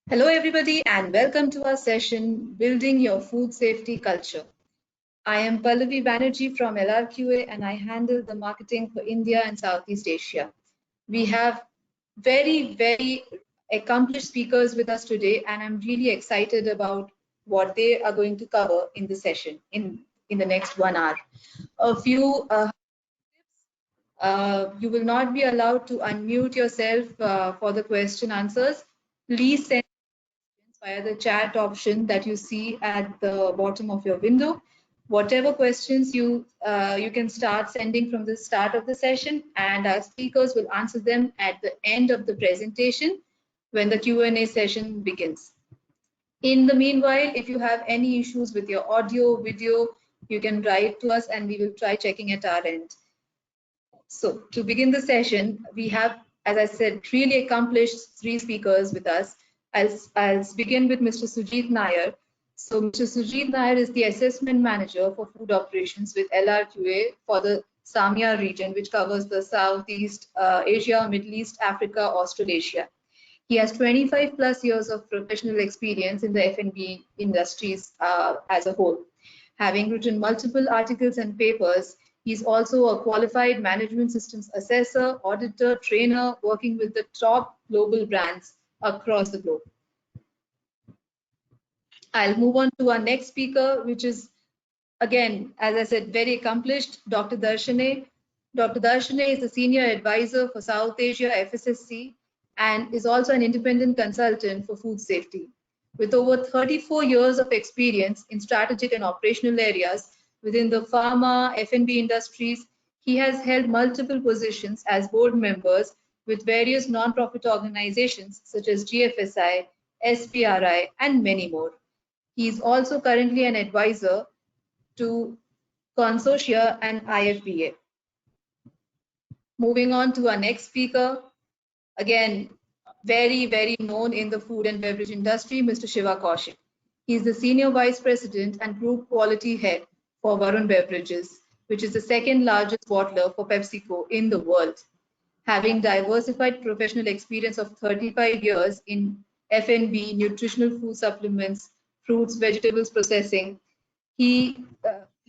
Hello, everybody, and welcome to our session, Building Your Food Safety Culture. I am Pallavi Banerjee from LRQA, and I handle the marketing for India and Southeast Asia. We have very accomplished speakers with us today, and I'm really excited about what they are going to cover in the session in the next 1 hour. A few you will not be allowed to unmute yourself for the question answers. Please send via the chat option that you see at the bottom of your window. Whatever questions you can start sending from the start of the session, and our speakers will answer them at the end of the presentation when the Q&A session begins. In the meanwhile, if you have any issues with your audio, video, you can write to us and we will try checking at our end. So to begin the session, we have, as I said, really accomplished 3 speakers with us. I'll begin with Mr. Sujit Nair. So Mr. Sujit Nair is the Assessment Manager for Food Operations with LRQA for the SAMIA region, which covers the Southeast Asia, Middle East, Africa, Australasia. He has 25 plus years of professional experience in the F&B industries as a whole. Having written multiple articles and papers, he's also a qualified management systems assessor, auditor, trainer, working with the top global brands across the globe. I'll move on to our next speaker, which is, again, as I said, very accomplished, Dr. Darshane. Dr. Darshane is a senior advisor for South Asia FSSC and is also an independent consultant for food safety. With over 34 years of experience in strategic and operational areas within the pharma, F&B industries, he has held multiple positions as board members with various non-profit organizations such as GFSI, SPRI, and many more. He is also currently an advisor to Consortia and IFBA. Moving on to our next speaker, again, very known in the food and beverage industry, Mr. Shiva Kaushik. He is the Senior Vice President and Group Quality Head for Varun Beverages, which is the second largest bottler for PepsiCo in the world. Having diversified professional experience of 35 years in F&B, nutritional food supplements, fruits, vegetables processing, he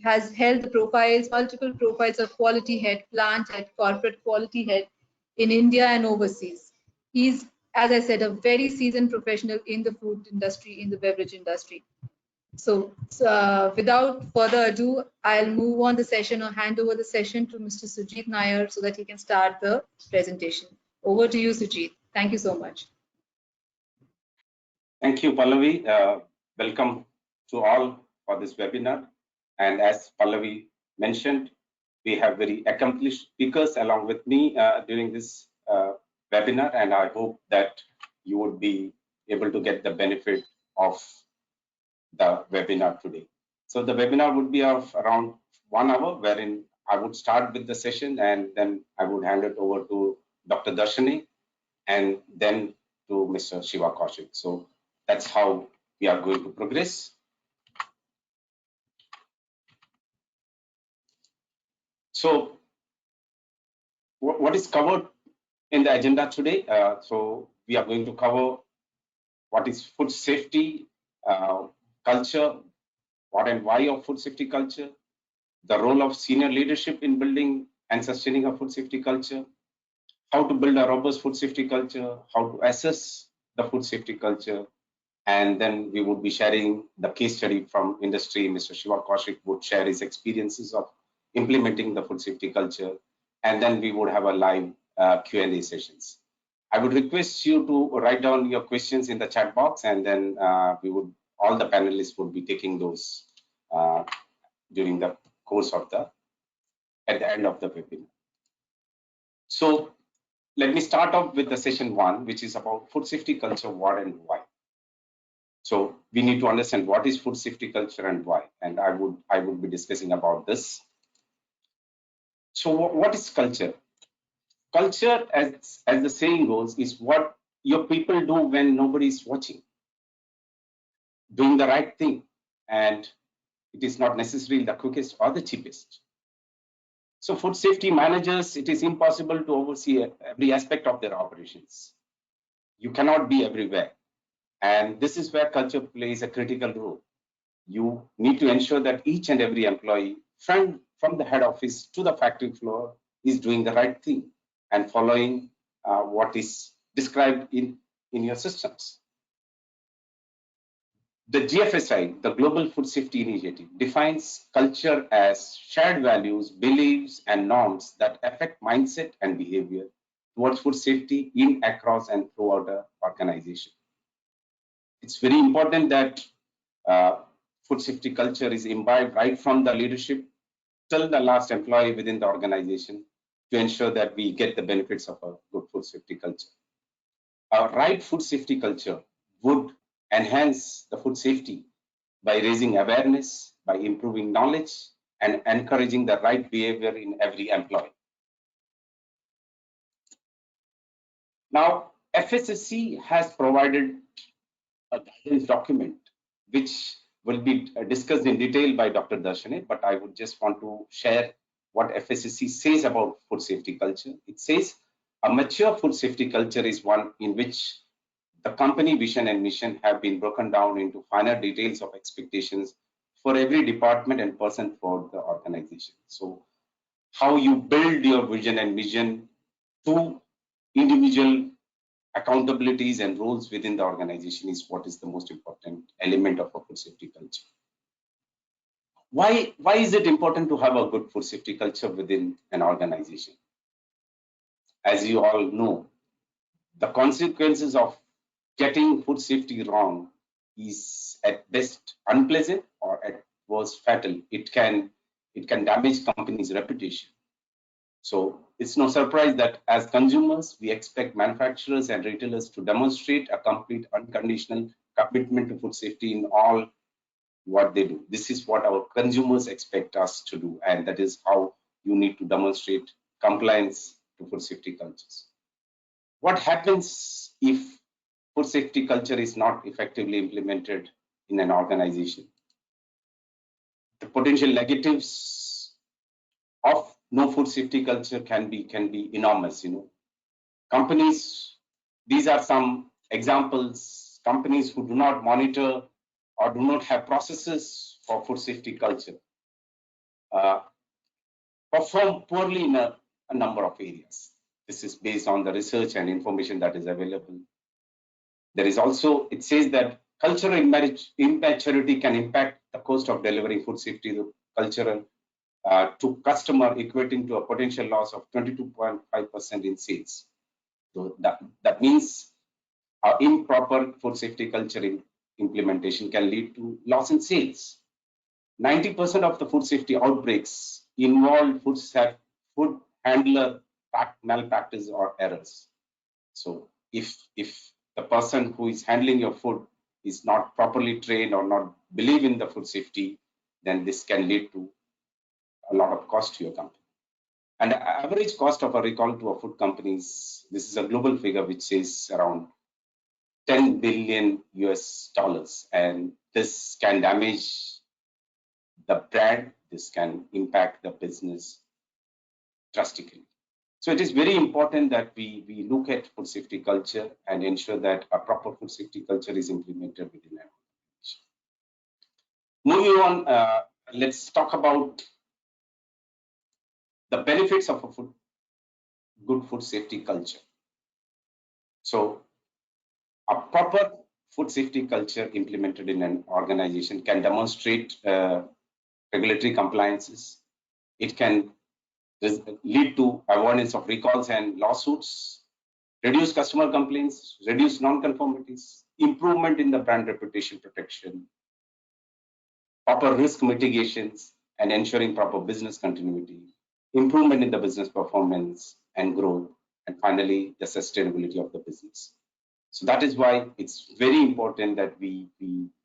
has held the multiple profiles of quality head, plant head, corporate quality head in India and overseas. He's, as I said, a very seasoned professional in the food industry, in the beverage industry. So without further ado, I'll move on the session or hand over the session to Mr. Sujit Nair so that he can start the presentation. Over to you, Sujit. Thank you so much. Thank you, Pallavi. Welcome to all for this webinar. And as Pallavi mentioned, we have very accomplished speakers along with me during this webinar, and I hope that you would be able to get the benefit of the webinar today. So the webinar would be of around 1 hour, wherein I would start with the session and then I would hand it over to Dr. Darshane and then to Mr. Shiva Kaushik. So that's how we are going to progress. So what is covered in the agenda today? So we are going to cover what is food safety culture, what and why of food safety culture, the role of senior leadership in building and sustaining a food safety culture, how to build a robust food safety culture, how to assess the food safety culture, and then we would be sharing the case study from industry. Mr. Shiva Kaushik would share his experiences of implementing the food safety culture, and then we would have a live Q&A sessions. I would request you to write down your questions in the chat box, and then all the panelists would be taking those during the course of at the end of the webinar. So let me start off with the session 1, which is about food safety culture, what and why. So we need to understand what is food safety culture and why, and I would be discussing about this. So what is culture? Culture, as the saying goes, is what your people do when nobody is watching. Doing the right thing, and it is not necessarily the quickest or the cheapest. So food safety managers, it is impossible to oversee every aspect of their operations. You cannot be everywhere. And this is where culture plays a critical role. You need to ensure that each and every employee, from the head office to the factory floor, is doing the right thing and following what is described in your systems. The GFSI, the Global Food Safety Initiative, defines culture as shared values, beliefs, and norms that affect mindset and behavior towards food safety in, across, and throughout the organization. It's very important that food safety culture is imbibed right from the leadership till the last employee within the organization to ensure that we get the benefits of a good food safety culture. Our right food safety culture would enhance the food safety by raising awareness, by improving knowledge, and encouraging the right behavior in every employee. Now, FSSC has provided a guidance document which will be discussed in detail by Dr. Darshane, but I would just want to share what FSSC says about food safety culture. It says a mature food safety culture is one in which the company vision and mission have been broken down into finer details of expectations for every department and person for the organization. So how you build your vision and mission to individual accountabilities and roles within the organization is what is the most important element of a food safety culture. Why is it important to have a good food safety culture within an organization? As you all know, the consequences of getting food safety wrong is at best unpleasant or at worst fatal. It can damage company's reputation. So it's no surprise that as consumers, we expect manufacturers and retailers to demonstrate a complete unconditional commitment to food safety in all what they do. This is what our consumers expect us to do, and that is how you need to demonstrate compliance to food safety cultures. What happens if food safety culture is not effectively implemented in an organization? The potential negatives of no food safety culture can be enormous. Companies, these are some examples. Companies who do not monitor or do not have processes for food safety culture perform poorly in a number of areas. This is based on the research and information that is available. There is also, it says that cultural immaturity can impact the cost of delivering food safety cultural to customer, equating to a potential loss of 22.5% in sales. So that means improper food safety culture implementation can lead to loss in sales. 90% of the food safety outbreaks involve food handler malpractice or errors. So if the person who is handling your food is not properly trained or not believe in the food safety, then this can lead to a lot of cost to your company. And the average cost of a recall to a food companies, this is a global figure which says around $10 billion US, and this can damage the brand, this can impact the business drastically. So it is very important that we look at food safety culture and ensure that a proper food safety culture is implemented within an organization. Moving on, let's talk about the benefits of a good food safety culture. So a proper food safety culture implemented in an organization can demonstrate regulatory compliances. It can lead to avoidance of recalls and lawsuits, reduce customer complaints, reduce non-conformities, improvement in the brand reputation protection, proper risk mitigations, and ensuring proper business continuity, improvement in the business performance and growth, and finally, the sustainability of the business. So that is why it's very important that we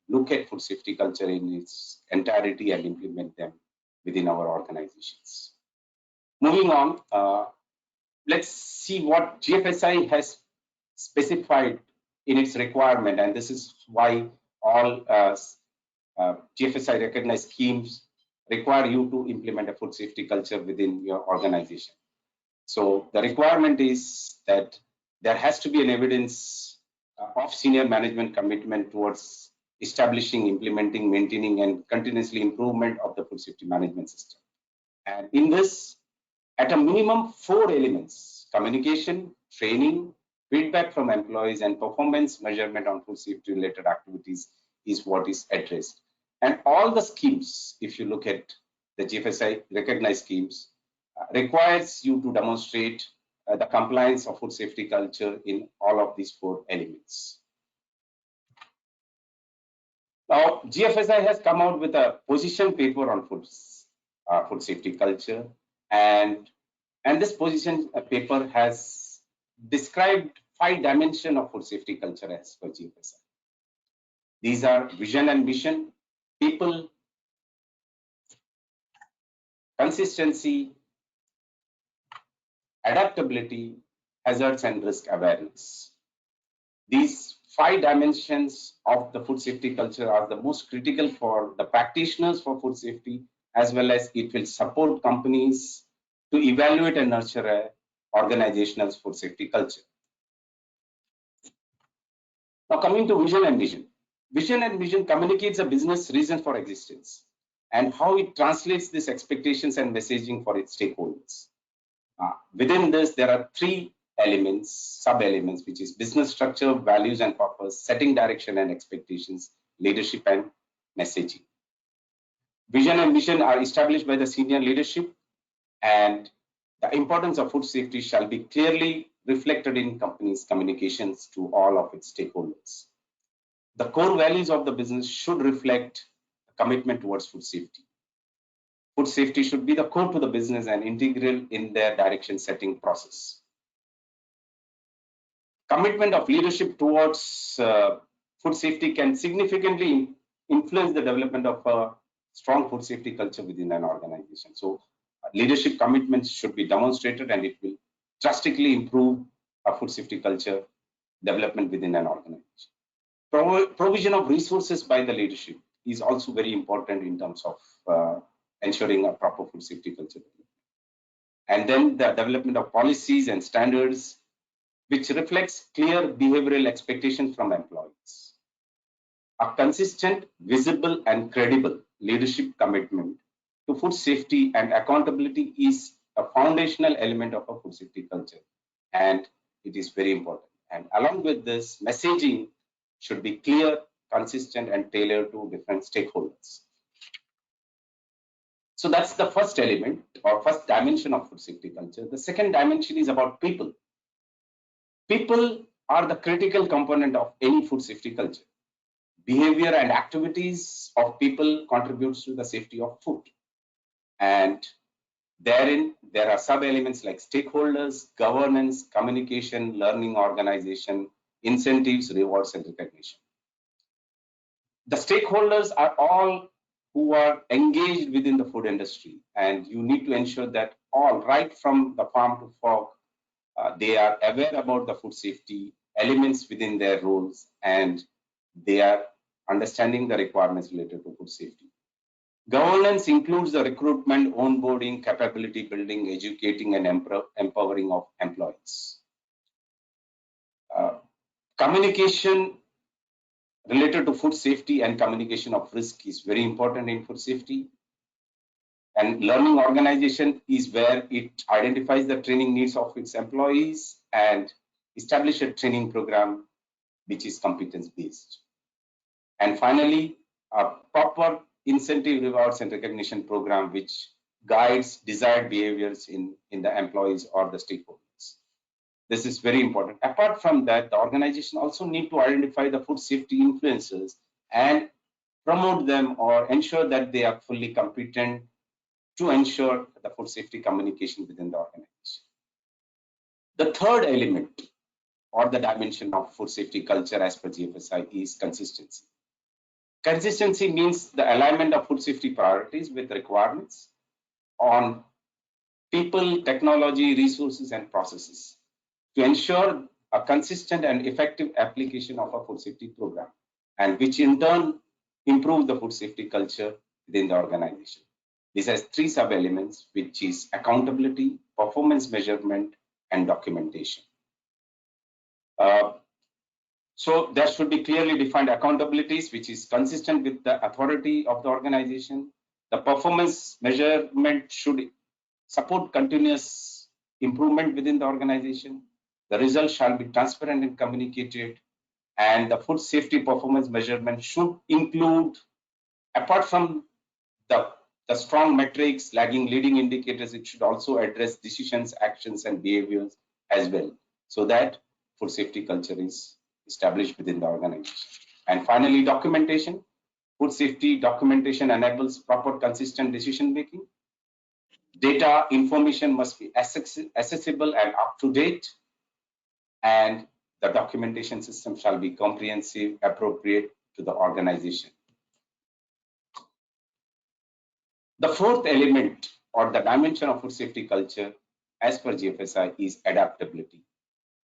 look at food safety culture in its entirety and implement them within our organizations. Moving on, let's see what GFSI has specified in its requirement, and this is why all GFSI recognized schemes require you to implement a food safety culture within your organization. So the requirement is that there has to be an evidence of senior management commitment towards establishing, implementing, maintaining, and continuously improvement of the food safety management system. And in this, at a minimum, 4 elements: communication, training, feedback from employees, and performance measurement on food safety related activities is what is addressed. And all the schemes, if you look at the GFSI recognized schemes, requires you to demonstrate the compliance of food safety culture in all of these 4 elements. Now, GFSI has come out with a position paper on food safety culture, and this position paper has described 5 dimensions of food safety culture as per GFSI. These are vision and mission, people, consistency, adaptability, hazards and risk awareness. These 5 dimensions of the food safety culture are the most critical for the practitioners for food safety, as well as it will support companies to evaluate and nurture an organizational food safety culture. Now, coming to vision and mission. Vision and mission communicates a business reason for existence and how it translates these expectations and messaging for its stakeholders. Within this, there are 3 elements, sub-elements, which is business structure, values and purpose, setting direction and expectations, leadership and messaging. Vision and mission are established by the senior leadership, and the importance of food safety shall be clearly reflected in companies' communications to all of its stakeholders. The core values of the business should reflect a commitment towards food safety. Food safety should be the core to the business and integral in their direction setting process. Commitment of leadership towards food safety can significantly influence the development of a strong food safety culture within an organization. So leadership commitments should be demonstrated, and it will drastically improve a food safety culture development within an organization. Provision of resources by the leadership is also very important in terms of ensuring a proper food safety culture. And then the development of policies and standards which reflects clear behavioral expectations from employees. A consistent, visible and credible leadership commitment to food safety and accountability is a foundational element of a food safety culture, and it is very important. And along with this, messaging should be clear, consistent and tailored to different stakeholders. So that's the first element or first dimension of food safety culture. The second dimension is about people. People are the critical component of any food safety culture. Behavior and activities of people contributes to the safety of food. And therein, there are sub-elements like stakeholders, governance, communication, learning organization, incentives, rewards, and recognition. The stakeholders are all who are engaged within the food industry, and you need to ensure that all, right from the farm to fork, they are aware about the food safety elements within their roles, and they are understanding the requirements related to food safety. Governance includes the recruitment, onboarding, capability building, educating, and empowering of employees. Communication related to food safety and communication of risk is very important in food safety. And learning organization is where it identifies the training needs of its employees and establish a training program which is competence based. And finally, a proper incentive, rewards and recognition program which guides desired behaviors in the employees or the stakeholders. This is very important. Apart from that, the organization also need to identify the food safety influencers and promote them or ensure that they are fully competent to ensure the food safety communication within the organization. The third element or the dimension of food safety culture as per GFSI is consistency. Consistency means the alignment of food safety priorities with requirements on people, technology, resources, and processes to ensure a consistent and effective application of a food safety program, and which in turn improve the food safety culture within the organization. This has 3 sub-elements, which is accountability, performance measurement, and documentation. So there should be clearly defined accountabilities, which is consistent with the authority of the organization. The performance measurement should support continuous improvement within the organization. The results shall be transparent and communicated. And the food safety performance measurement should include, apart from the strong metrics, lagging leading indicators, it should also address decisions, actions, and behaviors as well, so that food safety culture is established within the organization. And finally, documentation. Food safety documentation enables proper, consistent decision making. Data information must be accessible and up to date, and the documentation system shall be comprehensive, appropriate to the organization. The fourth element or the dimension of food safety culture, as per GFSI, is adaptability.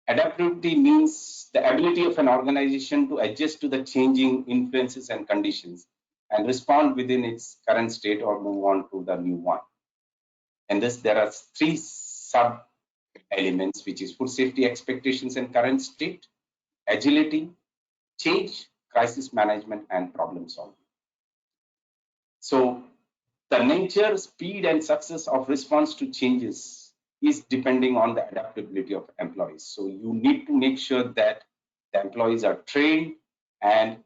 Adaptability means the ability of an organization to adjust to the changing influences and conditions and respond within its current state or move on to the new one. And thus there are three sub elements, which is food safety expectations and current state, agility, change, crisis management, and problem solving. So the nature, speed, and success of response to changes is depending on the adaptability of employees. So you need to make sure that the employees are trained and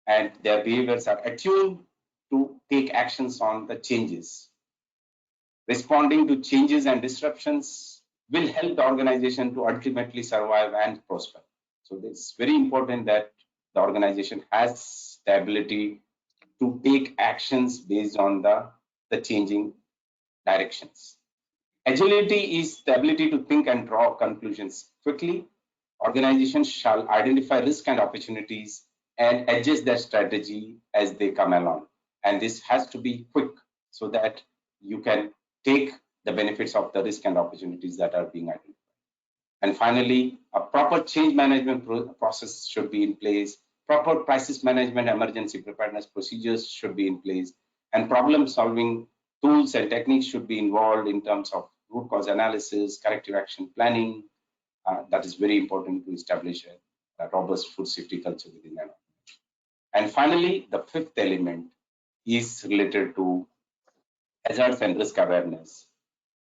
their behaviors are attuned to take actions on the changes. Responding to changes and disruptions will help the organization to ultimately survive and prosper. So it's very important that the organization has the ability to take actions based on the changing directions. Agility is the ability to think and draw conclusions quickly. Organizations shall identify risk and opportunities and adjust their strategy as they come along. And this has to be quick so that you can take the benefits of the risk and opportunities that are being identified. And finally, a proper change management process should be in place. Proper crisis management, emergency preparedness procedures should be in place, and problem solving tools and techniques should be involved in terms of root cause analysis, corrective action planning. That is very important to establish a robust food safety culture within an organization. And finally, the fifth element is related to hazards and risk awareness.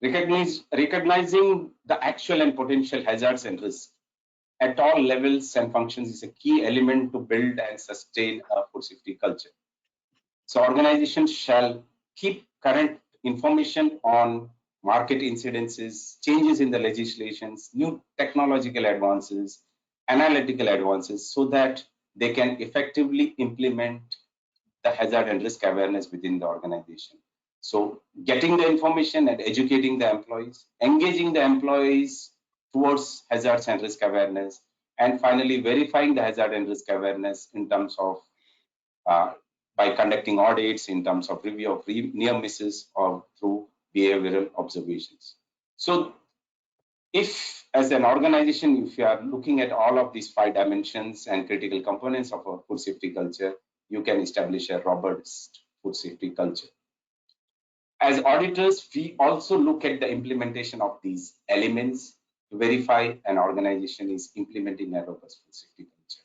Recognizing the actual and potential hazards and risks at all levels and functions is a key element to build and sustain a food safety culture. So organizations shall keep current information on market incidences, changes in the legislations, new technological advances, analytical advances, so that they can effectively implement the hazard and risk awareness within the organization. So getting the information and educating the employees, engaging the employees towards hazards and risk awareness, and finally verifying the hazard and risk awareness in terms of by conducting audits, in terms of review of near misses, or through behavioral observations. So if as an organization, if you are looking at all of these 5 dimensions and critical components of a food safety culture, you can establish a robust food safety culture. As auditors, we also look at the implementation of these elements to verify an organization is implementing a robust food safety culture.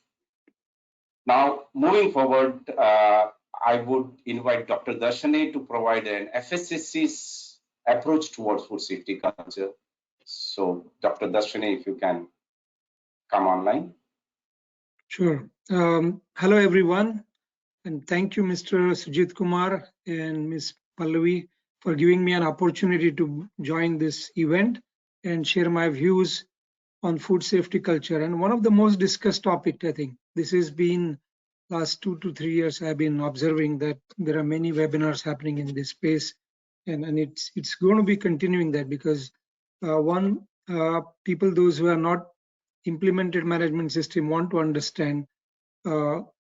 Now, moving forward, I would invite Dr. Darshane to provide an FSSC's approach towards food safety culture. So, Dr. Darshane, if you can come online. Sure. Hello, everyone. And thank you, Mr. Sujit Kumar and Ms. Pallavi, for giving me an opportunity to join this event and share my views on food safety culture. And one of the most discussed topic, I think, this has been last 2 to 3 years, I've been observing that there are many webinars happening in this space. And it's going to be continuing that because people, those who are not implemented management system want to understand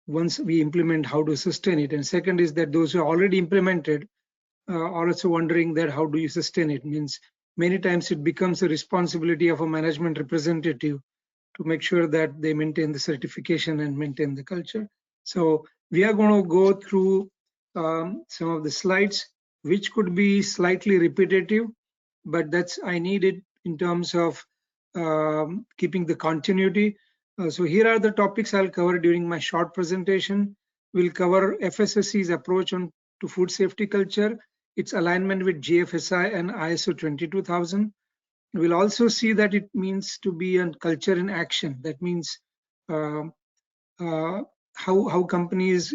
once we implement how to sustain it, and second is that those who are already implemented are also wondering that how do you sustain it. Means many times it becomes a responsibility of a management representative to make sure that they maintain the certification and maintain the culture. So we are going to go through some of the slides which could be slightly repetitive, but that's I need it in terms of keeping the continuity. So here are the topics I'll cover during my short presentation. We'll cover FSSC's approach to food safety culture, its alignment with GFSI and ISO 22000. We'll also see that it means to be a culture in action. That means how companies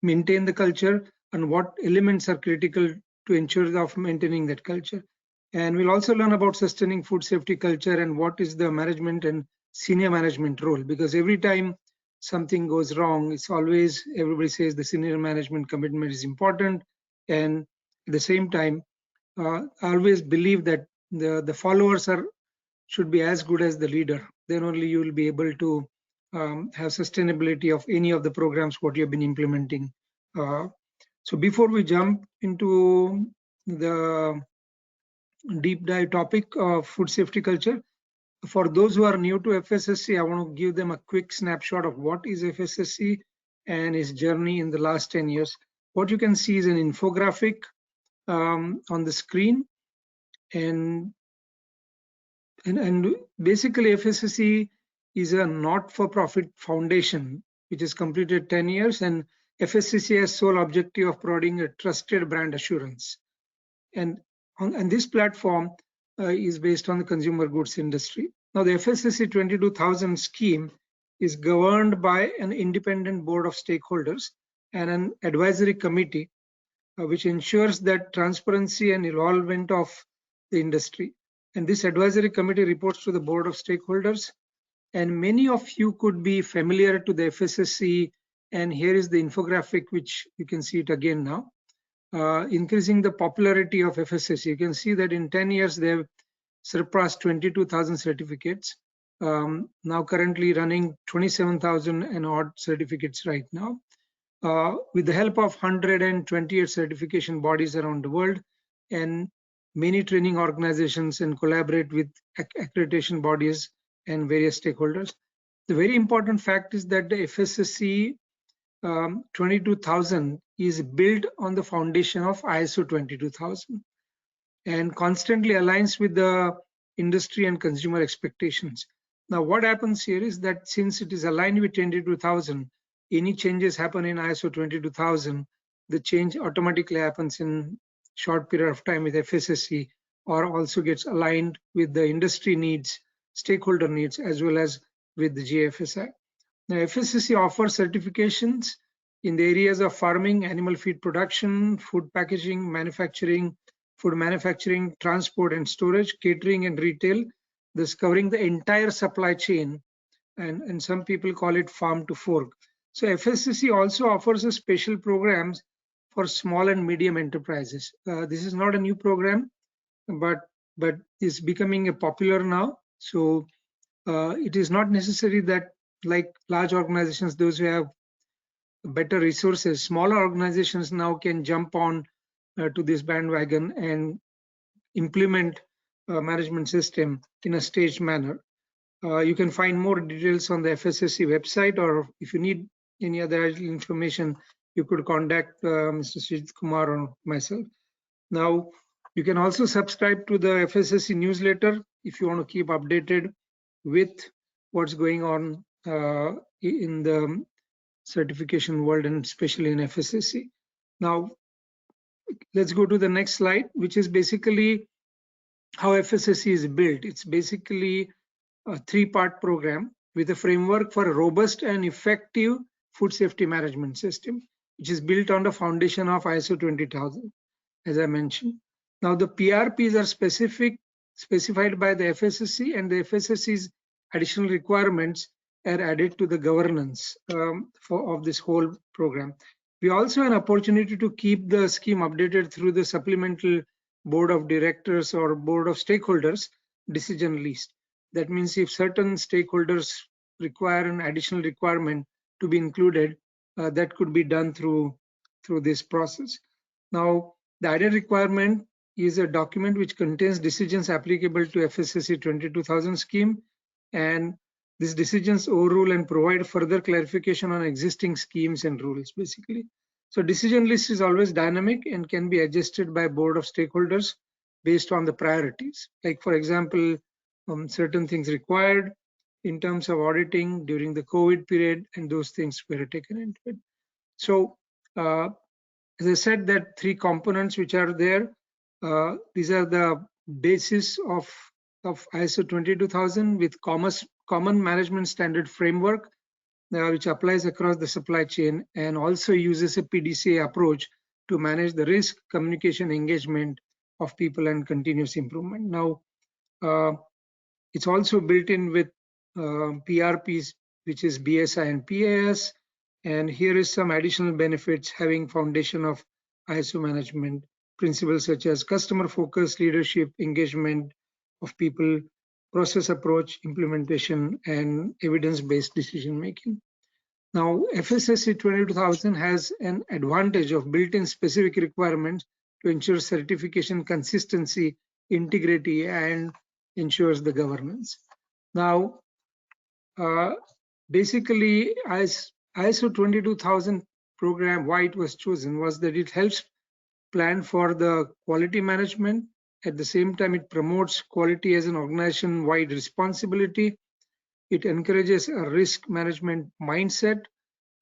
maintain the culture and what elements are critical to ensure of maintaining that culture. And we'll also learn about sustaining food safety culture and what is the management and senior management role, because every time something goes wrong, it's always, everybody says the senior management commitment is important. And at the same time, I always believe that the followers should be as good as the leader. Then only you will be able to have sustainability of any of the programs what you've been implementing. So before we jump into the deep dive topic of food safety culture, for those who are new to FSSC, I want to give them a quick snapshot of what is FSSC and its journey in the last 10 years. What you can see is an infographic on the screen, and basically FSSC is a not-for-profit foundation which has completed 10 years, and FSSC has sole objective of providing a trusted brand assurance. And this platform is based on the consumer goods industry. Now the FSSC 22000 scheme is governed by an independent board of stakeholders and an advisory committee which ensures that transparency and involvement of the industry. And this advisory committee reports to the board of stakeholders. And many of you could be familiar to the FSSC. And here is the infographic, which you can see it again now. Increasing the popularity of FSSC. You can see that in 10 years, they have surpassed 22,000 certificates. Now currently running 27,000 and odd certificates right now. With the help of 128 certification bodies around the world and many training organizations, and collaborate with accreditation bodies and various stakeholders. The very important fact is that the FSSC 22000 is built on the foundation of ISO 22000 and constantly aligns with the industry and consumer expectations. Now, what happens here is that since it is aligned with 22000, any changes happen in ISO 22000, the change automatically happens in short period of time with FSSC, or also gets aligned with the industry needs, stakeholder needs, as well as with the GFSI. Now, FSSC offers certifications in the areas of farming, animal feed production, food packaging, manufacturing, food manufacturing, transport and storage, catering and retail, thus covering the entire supply chain, and some people call it farm to fork. So FSSC also offers a special programs for small and medium enterprises. This is not a new program, but is becoming popular now. So it is not necessary that, like large organizations, those who have better resources, smaller organizations now can jump on to this bandwagon and implement a management system in a staged manner. You can find more details on the FSSC website, or if you need any other information, you could contact Mr. Sujit Kumar or myself. Now, you can also subscribe to the FSSC newsletter if you want to keep updated with what's going on in the certification world, and especially in FSSC. Now, let's go to the next slide, which is basically how FSSC is built. It's basically a three-part program with a framework for a robust and effective food safety management system, which is built on the foundation of ISO 20000, as I mentioned. Now, the PRPs are specified by the FSSC, and the FSSC's additional requirements are added to the governance of this whole program. We also have an opportunity to keep the scheme updated through the supplemental board of directors or board of stakeholders decision list. That means if certain stakeholders require an additional requirement to be included, that could be done through this process. Now, the added requirement is a document which contains decisions applicable to FSSC 22000 scheme, and these decisions overrule and provide further clarification on existing schemes and rules, basically. So decision list is always dynamic and can be adjusted by board of stakeholders based on the priorities. Like, for example, certain things required in terms of auditing during the COVID period, and those things were taken into it. So as I said, that three components which are there, these are the basis of ISO 22000 with common management standard framework, which applies across the supply chain and also uses a PDCA approach to manage the risk, communication, engagement of people and continuous improvement. Now, it's also built in with PRPs, which is BSI and PAS. And here is some additional benefits having foundation of ISO management principles such as customer focus, leadership, engagement of people, process approach, implementation, and evidence-based decision making. Now, FSSC 22000 has an advantage of built-in specific requirements to ensure certification consistency, integrity, and ensures the governance. Now, basically, as ISO 22000 program, why it was chosen was that it helps plan for the quality management. At the same time, it promotes quality as an organization-wide responsibility. It encourages a risk management mindset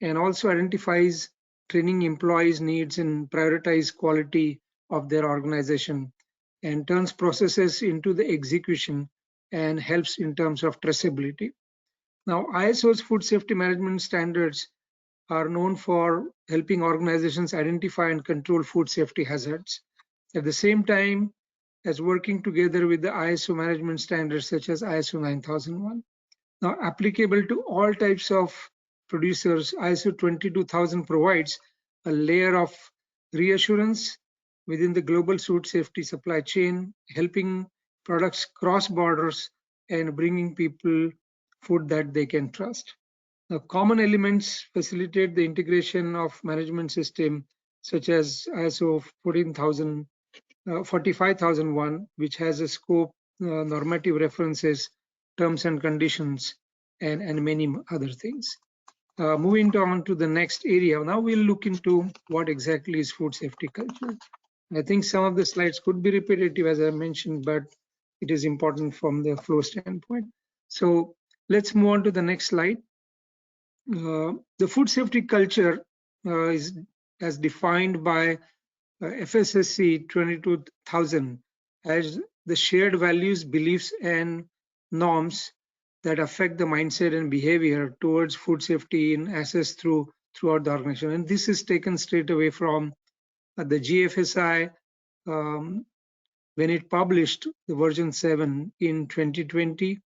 and also identifies training employees' needs and prioritize quality of their organization and turns processes into the execution and helps in terms of traceability. Now, ISO's food safety management standards are known for helping organizations identify and control food safety hazards. At the same time as working together with the ISO management standards such as ISO 9001. Now, applicable to all types of producers, ISO 22000 provides a layer of reassurance within the global food safety supply chain, helping products cross borders and bringing people food that they can trust. The common elements facilitate the integration of management system such as ISO 45001, which has a scope, normative references, terms and conditions, and many other things. Moving on to the next area, now we'll look into what exactly is food safety culture. I think some of the slides could be repetitive as I mentioned, but it is important from the flow standpoint. So let's move on to the next slide. The food safety culture is as defined by FSSC 22000 as the shared values, beliefs, and norms that affect the mindset and behavior towards food safety in assessed throughout the organization. And this is taken straight away from the GFSI when it published the version 7 in 2020.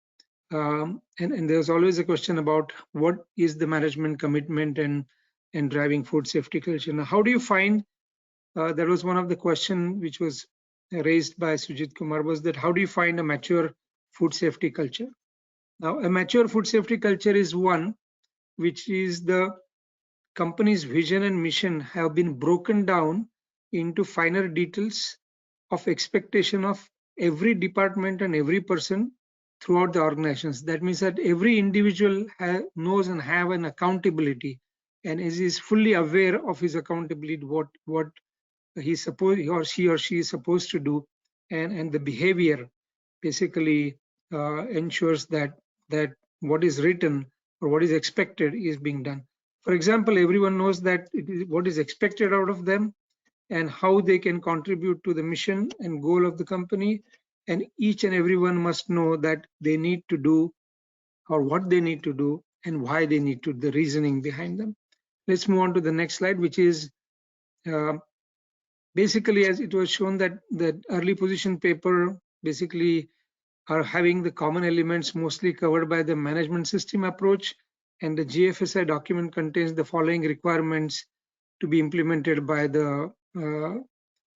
And there's always a question about what is the management commitment and driving food safety culture. Now, how do you find, that was one of the questions which was raised by Sujit Kumar, was that how do you find a mature food safety culture? Now, a mature food safety culture is one which is the company's vision and mission have been broken down into finer details of expectation of every department and every person throughout the organizations. That means that every individual knows and have an accountability and is fully aware of his accountability, what he or she is supposed to do, and the behavior basically ensures that what is written or what is expected is being done. For example, everyone knows that what is expected out of them and how they can contribute to the mission and goal of the company. And each and everyone must know that they need to do or what they need to do and why they need to, the reasoning behind them. Let's move on to the next slide, which is basically, as it was shown, that the early position paper basically are having the common elements mostly covered by the management system approach, and the GFSI document contains the following requirements to be implemented by the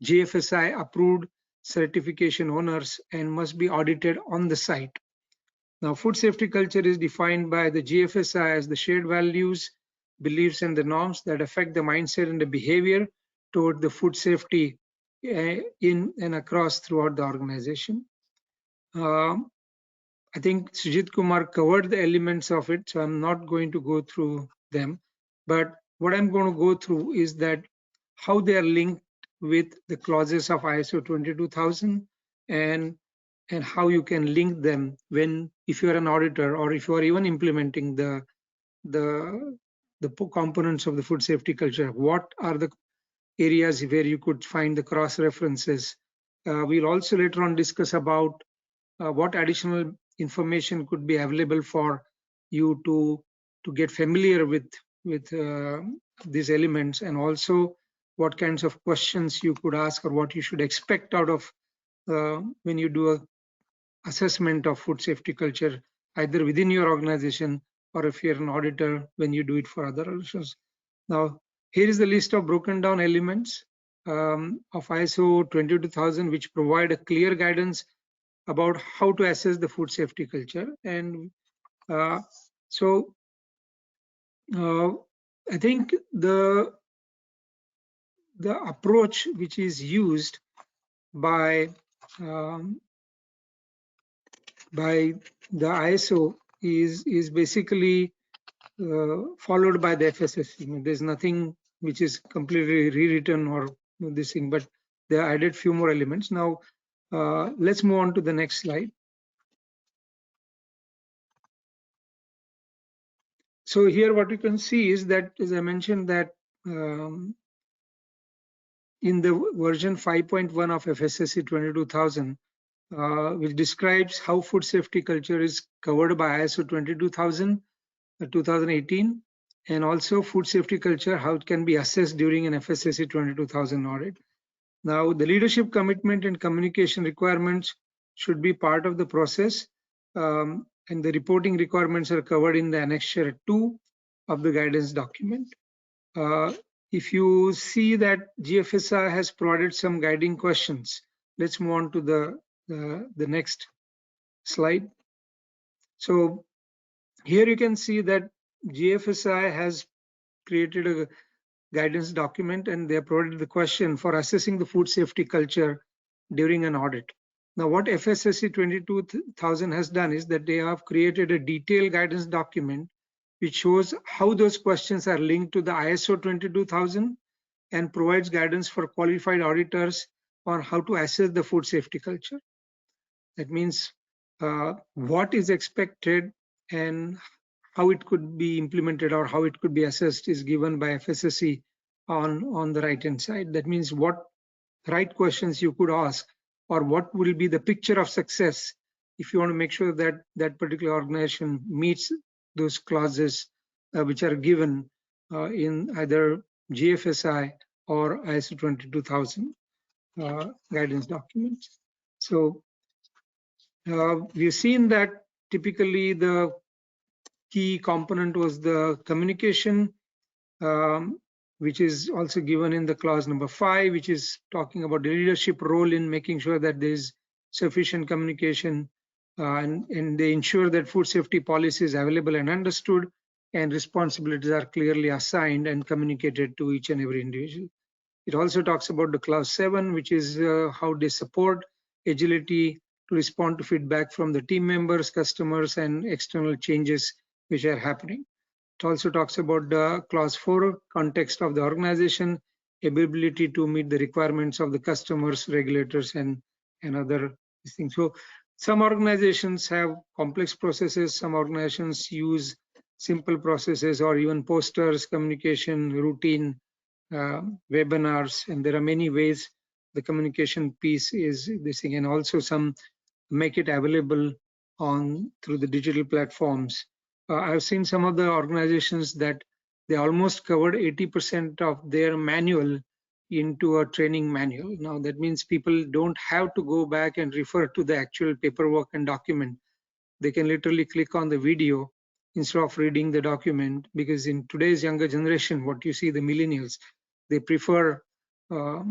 GFSI approved certification owners and must be audited on the site. Now, food safety culture is defined by the GFSI as the shared values, beliefs, and the norms that affect the mindset and the behavior toward the food safety in and across throughout the organization. I think Sujit Kumar covered the elements of it, so I'm not going to go through them. But what I'm going to go through is that how they are linked with the clauses of ISO 22000 and and how you can link them if you're an auditor or if you are even implementing the components of the food safety culture. What are the areas where you could find the cross references? We'll also later on discuss about what additional information could be available for you to get familiar with these elements, and also what kinds of questions you could ask or what you should expect out of when you do a assessment of food safety culture, either within your organization or if you're an auditor when you do it for other auditors. Now, here is the list of broken down elements of ISO 22000, which provide a clear guidance about how to assess the food safety culture. And I think the approach which is used by the ISO is basically followed by the FSSC. I mean, there's nothing which is completely rewritten or this thing, but they added few more elements. Now, let's move on to the next slide. So here what you can see is that, as I mentioned, that in the version 5.1 of FSSC 22000, which describes how food safety culture is covered by ISO 22000, 2018, and also food safety culture, how it can be assessed during an FSSC 22000 audit. Now, the leadership commitment and communication requirements should be part of the process, and the reporting requirements are covered in the Annexure 2 of the guidance document. If you see that GFSI has provided some guiding questions, let's move on to the next slide. So here you can see that GFSI has created a guidance document, and they have provided the question for assessing the food safety culture during an audit. Now, what FSSC 22000 has done is that they have created a detailed guidance document which shows how those questions are linked to the ISO 22000 and provides guidance for qualified auditors on how to assess the food safety culture. That means what is expected and how it could be implemented or how it could be assessed is given by FSSC on the right hand side. That means what right questions you could ask, or what will be the picture of success if you want to make sure that that particular organization meets those clauses which are given in either GFSI or ISO 22000 guidance documents. So we've seen that typically the key component was the communication, which is also given in the clause number 5, which is talking about the leadership role in making sure that there is sufficient communication and they ensure that food safety policy is available and understood, and responsibilities are clearly assigned and communicated to each and every individual. It also talks about the clause 7, which is how they support agility to respond to feedback from the team members, customers, and external changes which are happening. It also talks about the clause 4, context of the organization, ability to meet the requirements of the customers, regulators, and other things. So some organizations have complex processes, some organizations use simple processes or even posters, communication, routine, webinars, and there are many ways the communication piece is this thing, and also some make it available through the digital platforms. I've seen some of the organizations that they almost covered 80% of their manual into a training manual. Now that means people don't have to go back and refer to the actual paperwork and document. They can literally click on the video instead of reading the document, because in today's younger generation, what you see, the millennials, they prefer a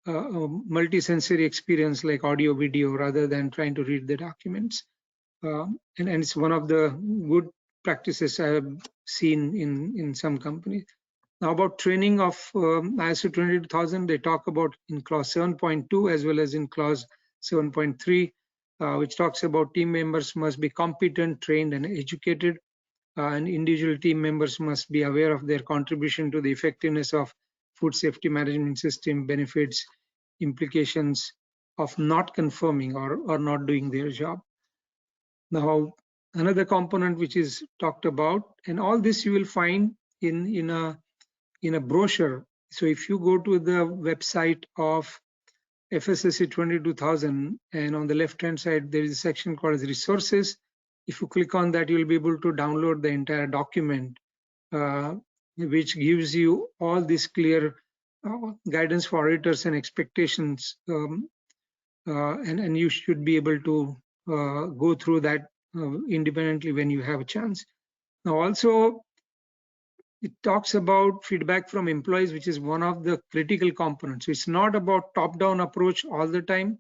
multi-sensory experience like audio video rather than trying to read the documents. And it's one of the good practices I have seen in some companies. Now about training of ISO 22000, they talk about in clause 7.2 as well as in clause 7.3, which talks about team members must be competent, trained, and educated, and individual team members must be aware of their contribution to the effectiveness of food safety management system, benefits, implications, of not confirming or not doing their job. Now, another component which is talked about, and all this you will find in a brochure. So if you go to the website of FSSA 22000, and on the left hand side there is a section called as resources. If you click on that, you will be able to download the entire document, which gives you all this clear guidance for auditors and expectations, and you should be able to go through that independently when you have a chance. Now also, it talks about feedback from employees, which is one of the critical components. So it's not about top-down approach all the time.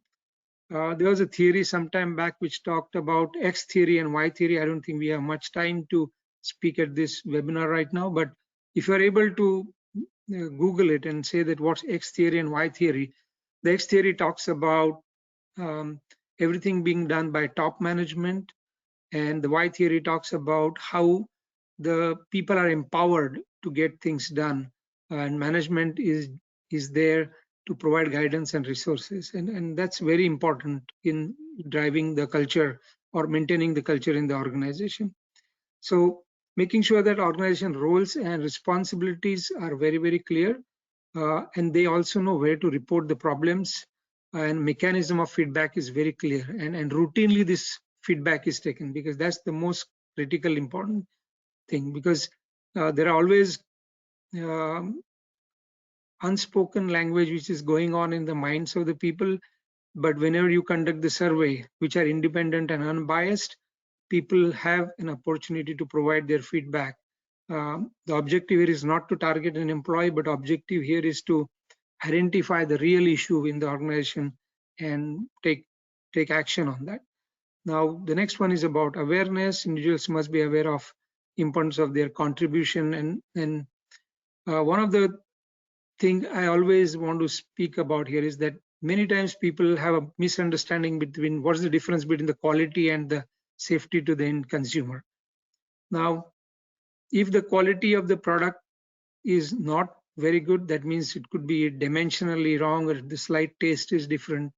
There was a theory some time back which talked about X theory and Y theory. I don't think we have much time to speak at this webinar right now, but if you're able to Google it and say that what's X theory and Y theory, the X theory talks about everything being done by top management, and the Y theory talks about how the people are empowered to get things done, and management is there to provide guidance and resources, and that's very important in driving the culture or maintaining the culture in the organization. So making sure that organization roles and responsibilities are very, very clear, and they also know where to report the problems, and mechanism of feedback is very clear, and routinely this feedback is taken, because that's the most critical important thing, because there are always unspoken language which is going on in the minds of the people, but whenever you conduct the survey, which are independent and unbiased, people have an opportunity to provide their feedback. The objective here is not to target an employee, but objective here is to identify the real issue in the organization and take action on that. Now, the next one is about awareness. Individuals must be aware of importance of their contribution, and one of the thing I always want to speak about here is that many times people have a misunderstanding between what's the difference between the quality and the safety to the end consumer. Now, if the quality of the product is not very good, that means it could be dimensionally wrong, or the slight taste is different.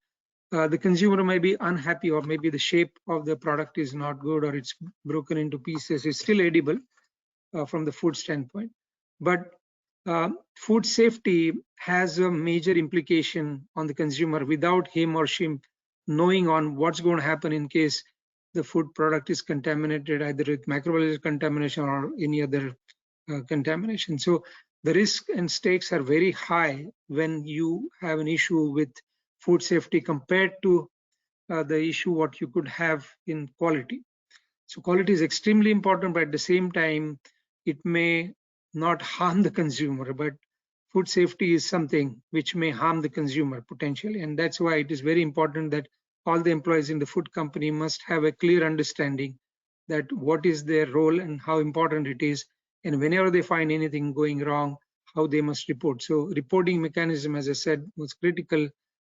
The consumer may be unhappy, or maybe the shape of the product is not good, or it's broken into pieces. It's still edible from the food standpoint, but food safety has a major implication on the consumer without him or she knowing on what's going to happen in case the food product is contaminated, either with microbiological contamination or any other contamination. So the risk and stakes are very high when you have an issue with food safety compared to the issue what you could have in quality. So quality is extremely important, but at the same time, it may not harm the consumer, but food safety is something which may harm the consumer potentially. And that's why it is very important that all the employees in the food company must have a clear understanding that what is their role and how important it is. And whenever they find anything going wrong, how they must report. So reporting mechanism, as I said, was critical,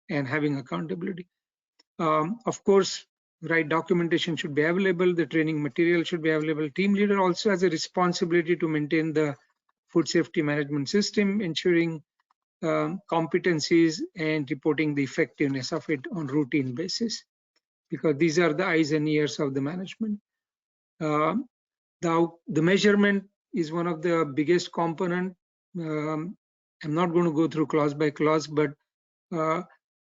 and having accountability. Of course, right documentation should be available, the training material should be available. Team leader also has a responsibility to maintain the food safety management system, ensuring competencies and reporting the effectiveness of it on routine basis, because these are the eyes and ears of the management. Now, the measurement is one of the biggest component. I'm not going to go through clause by clause, but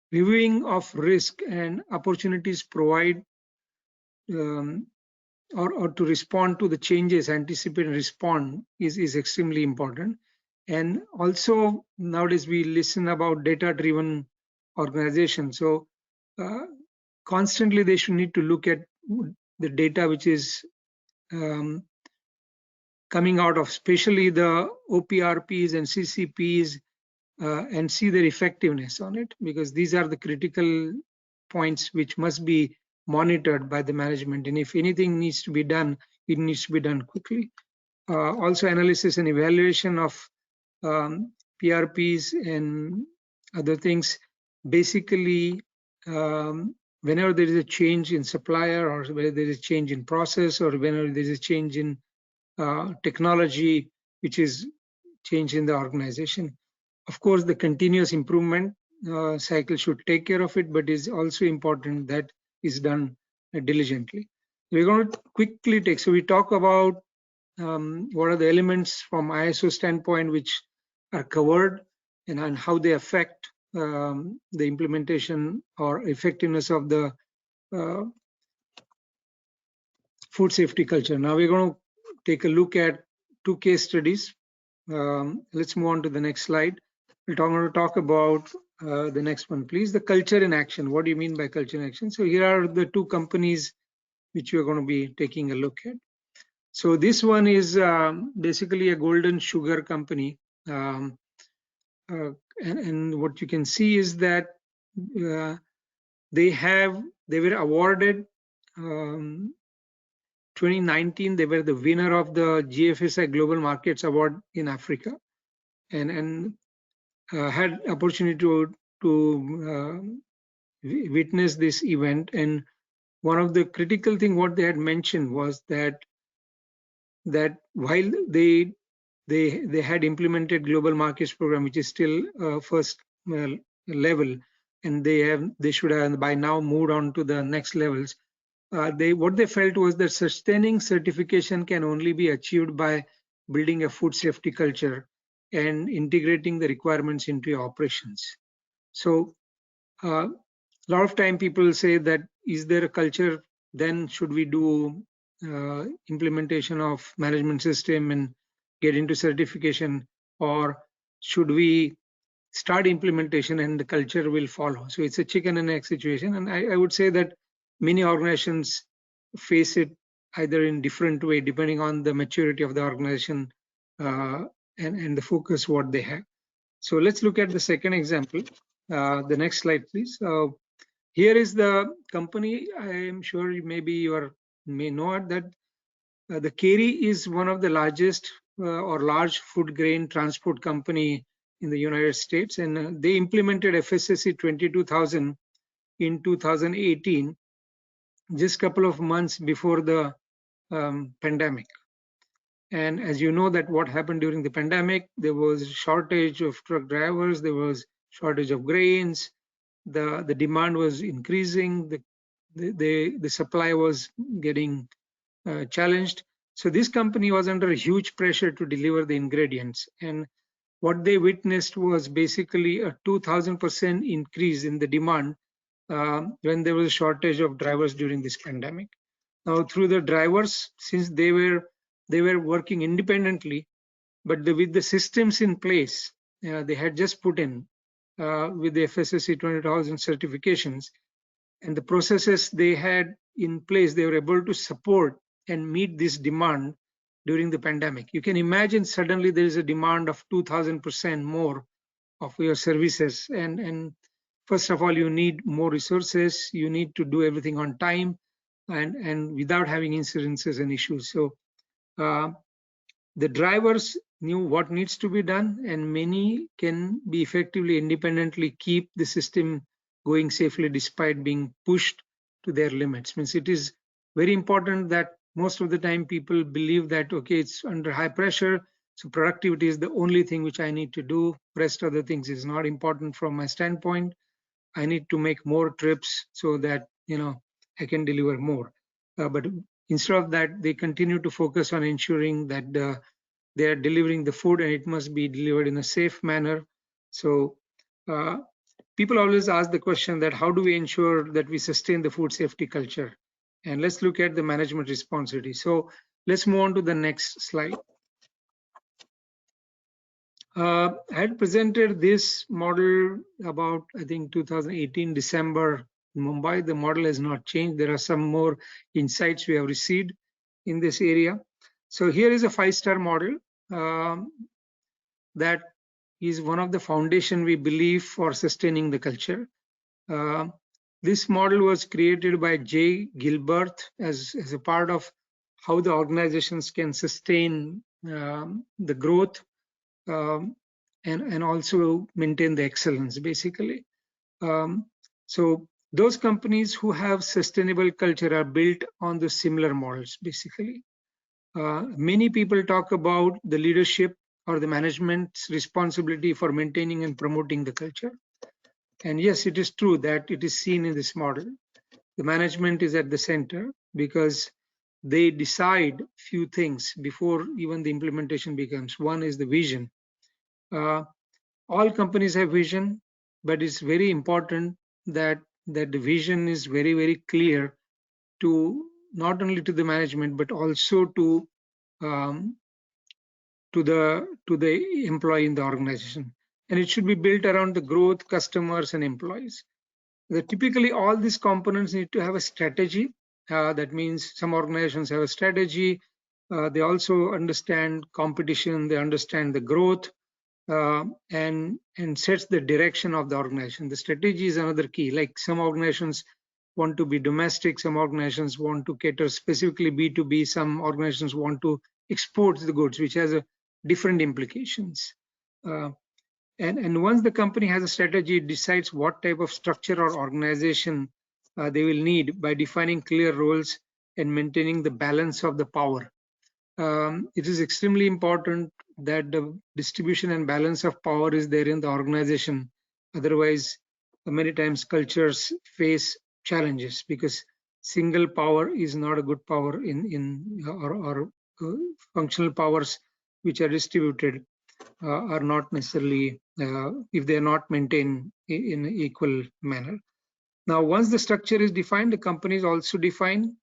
reviewing of risk and opportunities provide or to respond to the changes, anticipate and respond is extremely important. And also nowadays we listen about data-driven organization. So constantly they should need to look at the data which is coming out of especially the OPRPs and CCPs and see their effectiveness on it, because these are the critical points which must be monitored by the management. And if anything needs to be done, it needs to be done quickly. Also analysis and evaluation of PRPs and other things. Basically, whenever there is a change in supplier, or whether there is a change in process, or whenever there is a change in technology, which is change in the organization. Of course, the continuous improvement cycle should take care of it, but it's also important that is done diligently. We're going to quickly take, so we talk about what are the elements from ISO standpoint which are covered and how they affect the implementation or effectiveness of the food safety culture. Now we're going to take a look at 2 case studies. Let's move on to the next slide. We're going to talk about the next one, please. The culture in action. What do you mean by culture in action? So here are the 2 companies which we're going to be taking a look at. So this one is basically a golden sugar company. And what you can see is that they were awarded 2019, they were the winner of the GFSI Global Markets Award in Africa, and had opportunity to witness this event. And one of the critical thing what they had mentioned was that while they had implemented global markets program, which is still first level, and they should have by now moved on to the next levels. What they felt was that sustaining certification can only be achieved by building a food safety culture and integrating the requirements into your operations. So a lot of time people say that, is there a culture, then should we do implementation of management system and get into certification, or should we start implementation and the culture will follow? So it's a chicken and egg situation, and I would say that many organizations face it either in different way depending on the maturity of the organization and the focus what they have. So let's look at the second example. The next slide, please. Here is the company. I am sure maybe you may know that the Kerry is one of the largest or large food grain transport company in the United States, and they implemented FSSC 22000 in 2018, just a couple of months before the pandemic. And as you know that what happened during the pandemic, there was shortage of truck drivers, there was shortage of grains, the demand was increasing, the supply was getting challenged. So this company was under a huge pressure to deliver the ingredients, and what they witnessed was basically a 2000% increase in the demand when there was a shortage of drivers during this pandemic. Now through the drivers, since they were working independently, but with the systems in place, they had just put in with the FSSC 20000 certifications, and the processes they had in place, they were able to support and meet this demand during the pandemic. You can imagine suddenly there is a demand of 2000% more of your services, and first of all, you need more resources, you need to do everything on time and without having incidences and issues. So the drivers knew what needs to be done, and many can be effectively independently keep the system going safely despite being pushed to their limits. Means it is very important that most of the time people believe that, okay, it's under high pressure, so productivity is the only thing which I need to do. Rest of the things is not important from my standpoint. I need to make more trips so that, you know, I can deliver more. But instead of that, they continue to focus on ensuring that they are delivering the food, and it must be delivered in a safe manner. So people always ask the question that how do we ensure that we sustain the food safety culture? And let's look at the management responsibility. So let's move on to the next slide. I had presented this model about, I think, 2018 December in Mumbai. The model has not changed. There are some more insights we have received in this area. So here is a 5-star model that is one of the foundation we believe for sustaining the culture. This model was created by Jay Gilbert as a part of how the organizations can sustain the growth and also maintain the excellence, basically. So those companies who have sustainable culture are built on the similar models, basically. Many people talk about the leadership or the management's responsibility for maintaining and promoting the culture. And yes, it is true that it is seen in this model. The management is at the center because they decide few things before even the implementation becomes. One is the vision. All companies have vision, but it's very important that the vision is very, very clear to not only to the management but also to the employee in the organization, and it should be built around the growth, customers, and employees. Typically, all these components need to have a strategy. That means some organizations have a strategy. They also understand competition. They understand the growth, and sets the direction of the organization. The strategy is another key. Like some organizations want to be domestic, some organizations want to cater specifically B2B, some organizations want to export the goods, which has a different implications. And once the company has a strategy, it decides what type of structure or organization they will need by defining clear roles and maintaining the balance of the power. It is extremely important that the distribution and balance of power is there in the organization. Otherwise, many times cultures face challenges because single power is not a good power or functional powers which are distributed are not necessarily if they are not maintained in an equal manner. Now, once the structure is defined, the companies also define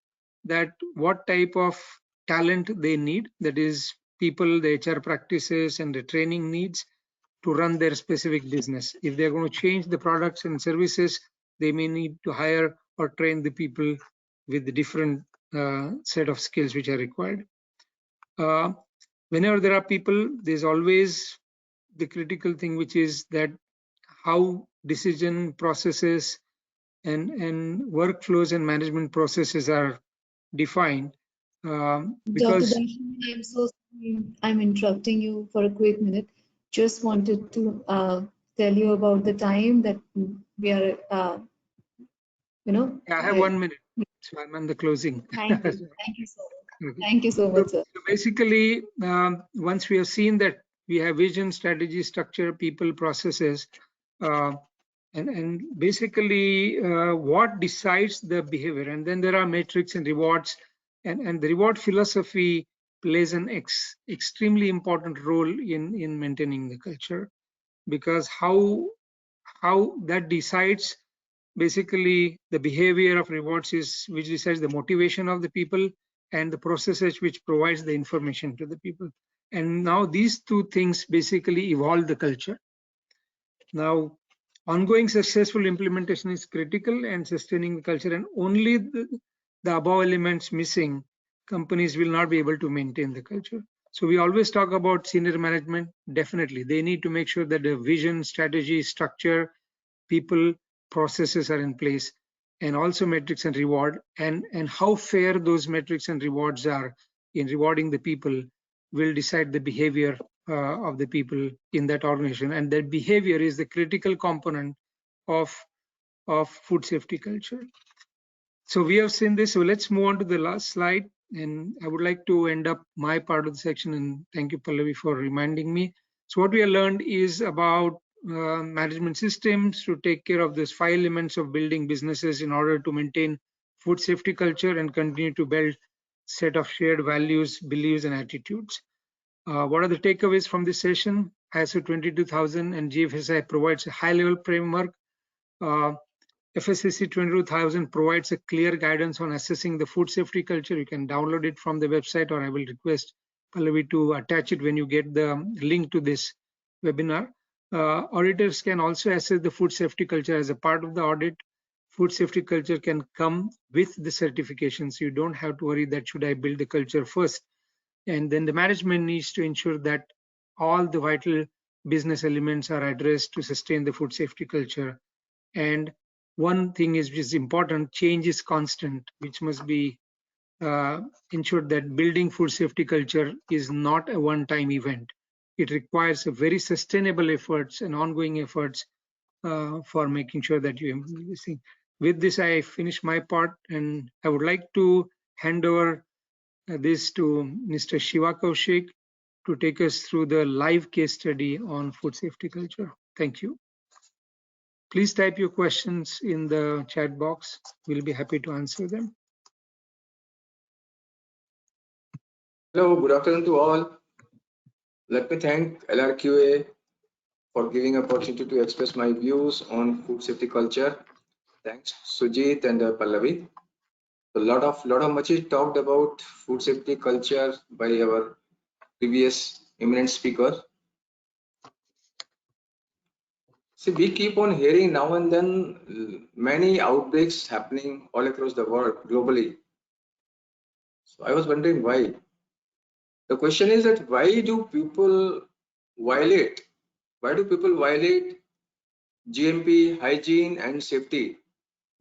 that what type of talent they need, that is people, the HR practices and the training needs to run their specific business. If they're going to change the products and services, they may need to hire or train the people with the different set of skills which are required. Whenever there are people, there's always the critical thing, which is that how decision processes and workflows and management processes are defined. Because Dr. Darshan, I'm so sorry, I'm interrupting you for a quick minute. Just wanted to tell you about the time that we are, I have 1 minute, so I'm on the closing. Thank you. Thank you so much. Okay. Thank you so much, sir. So basically, once we have seen that we have vision, strategy, structure, people, processes, and basically what decides the behavior, and then there are metrics and rewards, and the reward philosophy plays an extremely important role in maintaining the culture, because how that decides basically the behavior of rewards is which decides the motivation of the people and the processes which provides the information to the people. And now these two things basically evolve the culture. Now, ongoing successful implementation is critical and sustaining the culture, and only the above elements missing, companies will not be able to maintain the culture. So we always talk about senior management. Definitely, they need to make sure that the vision, strategy, structure, people, processes are in place, and also metrics and reward, and how fair those metrics and rewards are in rewarding the people will decide the behavior of the people in that organization, and that behavior is the critical component of food safety culture. So we have seen this. So let's move on to the last slide, and I would like to end up my part of the section, and thank you, Pallavi, for reminding me. So what we have learned is about management systems to take care of these 5 elements of building businesses in order to maintain food safety culture and continue to build set of shared values, beliefs, and attitudes. What are the takeaways from this session? ISO 22000 and GFSI provides a high-level framework. FSSC 22000 provides a clear guidance on assessing the food safety culture. You can download it from the website, or I will request Pallavi to attach it when you get the link to this webinar. Auditors can also assess the food safety culture as a part of the audit. Food safety culture can come with the certification, so you don't have to worry that should I build the culture first. And then the management needs to ensure that all the vital business elements are addressed to sustain the food safety culture. And one thing is which is important, change is constant, which must be ensured that building food safety culture is not a one-time event. It requires a very sustainable efforts and ongoing efforts for making sure that you implement this thing. With this, I finish my part, and I would like to hand over this to Mr. Shiva Kaushik to take us through the live case study on food safety culture. Thank you. Please type your questions in the chat box. We'll be happy to answer them. Hello, good afternoon to all. Let me thank LRQA for giving opportunity to express my views on food safety culture. Thanks, Sujit and Pallavi. A lot of much is talked about food safety culture by our previous eminent speaker. See, we keep on hearing now and then many outbreaks happening all across the world globally. So I was wondering why. The question is that why do people violate? Why do people violate GMP, hygiene and safety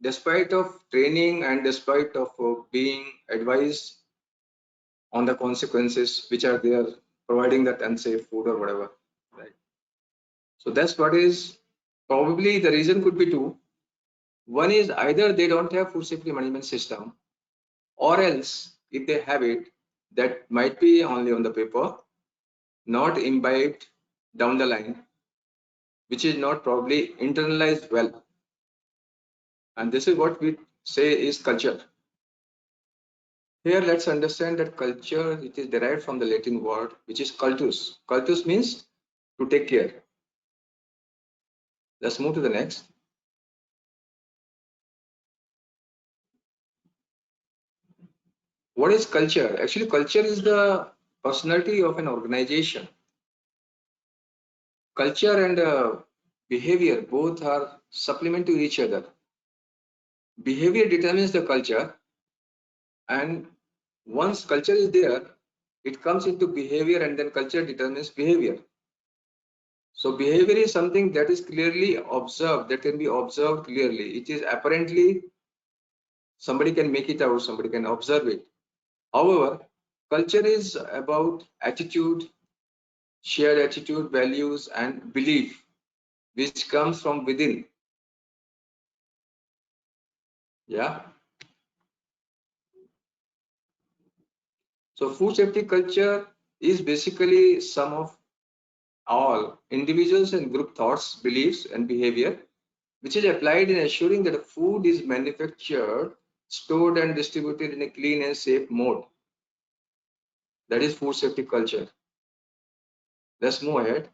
despite of training and despite of being advised on the consequences which are there, providing that unsafe food or whatever, right? So that's what is probably the reason could be two. One is either they don't have food safety management system, or else if they have it, that might be only on the paper, not imbibed down the line, which is not probably internalized well. And this is what we say is culture. Here, let's understand that culture, it is derived from the Latin word, which is cultus. Cultus means to take care. Let's move to the next. What is culture? Actually, culture is the personality of an organization. Culture and behavior both are supplement to each other. Behavior determines the culture, and once culture is there, it comes into behavior, and then culture determines behavior. So behavior is something that is clearly observed, that can be observed clearly. It is apparently, somebody can make it out, somebody can observe it. However, culture is about attitude, shared attitude, values, and belief, which comes from within. Yeah. So food safety culture is basically sum of all individuals and group thoughts, beliefs, and behavior, which is applied in assuring that the food is manufactured, stored, and distributed in a clean and safe mode. That is food safety culture. Let's move ahead.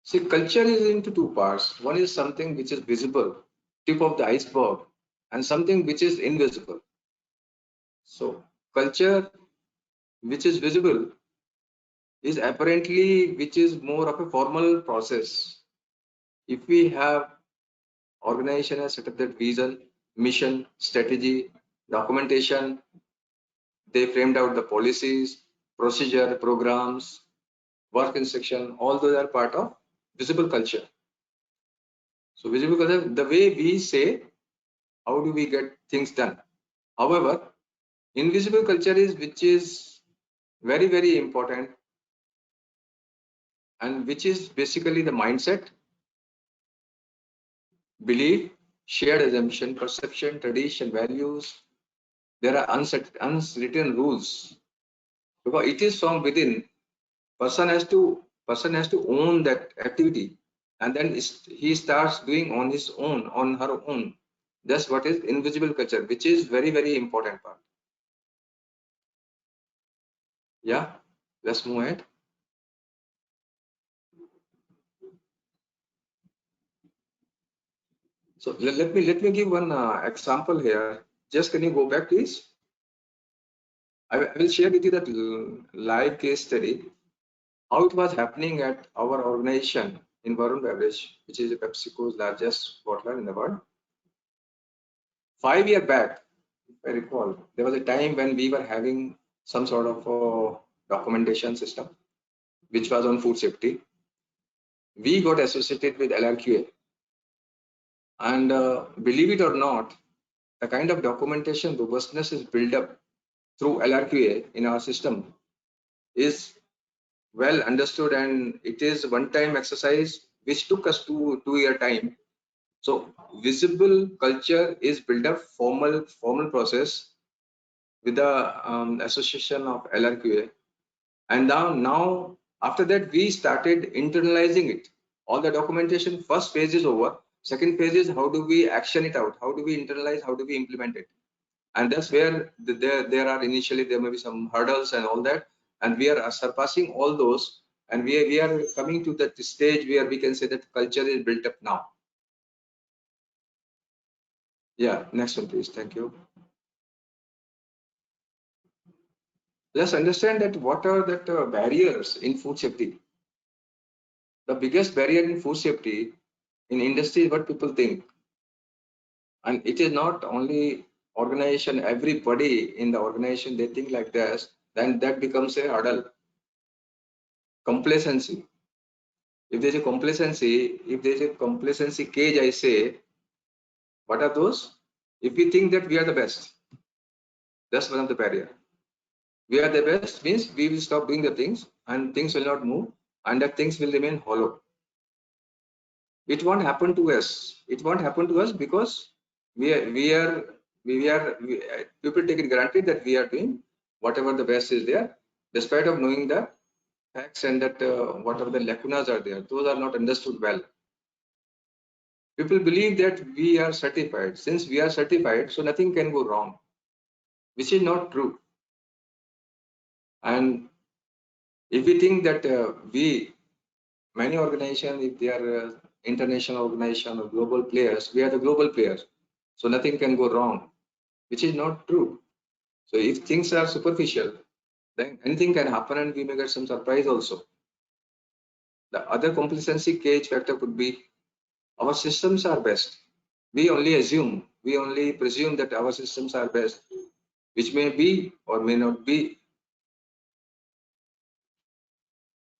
See, culture is into two parts. One is something which is visible, tip of the iceberg, and something which is invisible. So culture which is visible is apparently which is more of a formal process. If we have organization has set up that vision, mission, strategy, documentation, they framed out the policies, procedure, programs, work instruction, all those are part of visible culture. So visible culture, the way we say, how do we get things done? However, invisible culture is which is very, very important, and which is basically the mindset, belief, shared assumption, perception, tradition, values. There are unwritten rules because it is from within. Person has to own that activity, and then he starts doing on his own, on her own. That's what is invisible culture, which is very, very important part. Yeah, let's move ahead. So let me give one example here. Just can you go back, please? I will share with you that live case study, how it was happening at our organization in Varun Beverage, which is PepsiCo's largest bottler in the world. 5 years back, if I recall, there was a time when we were having some sort of documentation system, which was on food safety. We got associated with LRQA. And believe it or not, the kind of documentation robustness is built up through LRQA in our system is well understood, and it is one-time exercise which took us 2 year time. So visible culture is built up, formal process with the association of LRQA, and now After that, we started internalizing it. All the documentation, first phase is over. Second phase is how do we action it out? How do we internalize? How do we implement it? And that's where there are initially there may be some hurdles and all that, and we are surpassing all those, and we are coming to that stage where we can say that culture is built up now. Yeah, next one please. Thank you. Let's understand that what are that barriers in food safety. The biggest barrier in food safety in industry is what people think, and it is not only organization, everybody in the organization they think like this, then that becomes a hurdle. Complacency. If there's a complacency cage, I say, what are those? If we think that we are the best, that's one of the barrier. We are the best means we will stop doing the things and things will not move and that things will remain hollow. It won't happen to us. It won't happen to us because people take it granted that we are doing whatever the best is there, despite of knowing the facts and that whatever the lacunas are there, those are not understood well. People believe that we are certified. Since we are certified, so nothing can go wrong, which is not true. And if we think that many organizations, if they are international organization or global players, we are the global players, so nothing can go wrong, which is not true. So if things are superficial, then anything can happen and we may get some surprise also. The other complacency cage factor could be our systems are best. We only presume that our systems are best, which may be or may not be.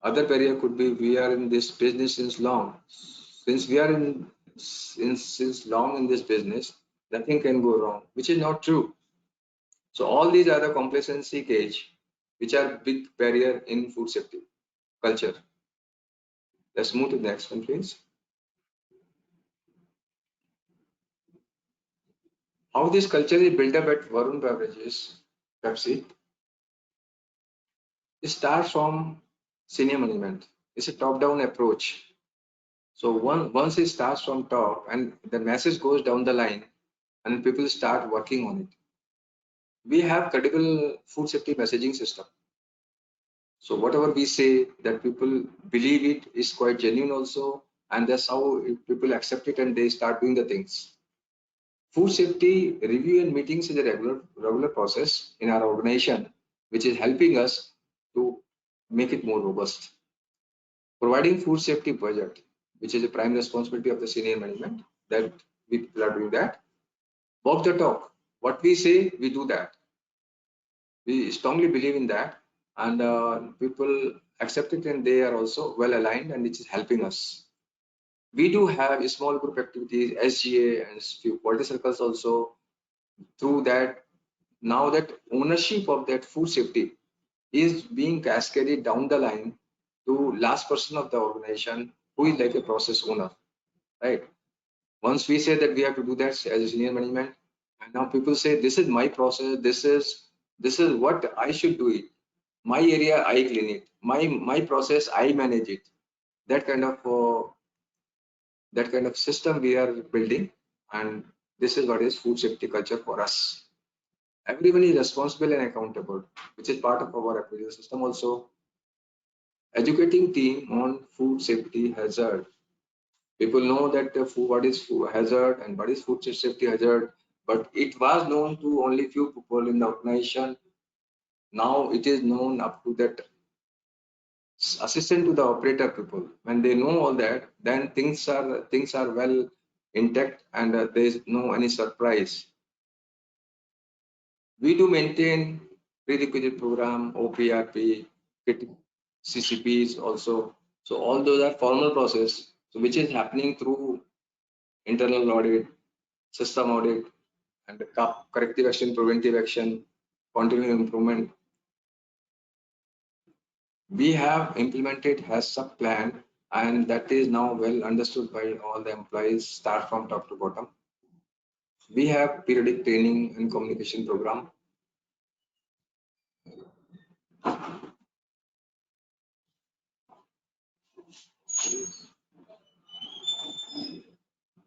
Other barrier could be we are in this business since long. Since we are since long in this business, nothing can go wrong, which is not true. So all these are the complacency cage, which are big barrier in food safety culture. Let's move to the next one, please. How this culture is built up at Varun Beverages, Pepsi. It starts from senior management. It's a top-down approach. So once it starts from top and the message goes down the line and people start working on it. We have credible food safety messaging system. So whatever we say that people believe it is quite genuine also, and that's how people accept it and they start doing the things. Food safety review and meetings is a regular process in our organization, which is helping us to make it more robust. Providing food safety budget, which is a prime responsibility of the senior management, that we are doing that. Walk the talk. What we say, we do that. We strongly believe in that, and people accept it, and they are also well aligned, and it is helping us. We do have small group activities, SGA, and few quality circles also. Through that, now that ownership of that food safety is being cascaded down the line to last person of the organization, who is like a process owner, right? Once we say that we have to do that as a senior management, and now people say this is my process, this is what I should do it. My area, I clean it. My process, I manage it. That kind of system we are building, and this is what is food safety culture for us. Everyone is responsible and accountable, which is part of our appraisal system also. Educating team on food safety hazard. People know that what is food hazard and what is food safety hazard, but it was known to only few people in the organization. Now it is known up to that assistant to the operator people. When they know all that, then things are well intact, and there is no any surprise. We do maintain prerequisite program, OPRP, CCPs also. So all those are formal process, so which is happening through internal audit, system audit, and corrective action, preventive action, continuous improvement. We have implemented has sub plan, and that is now well understood by all the employees, start from top to bottom. We have periodic training and communication program.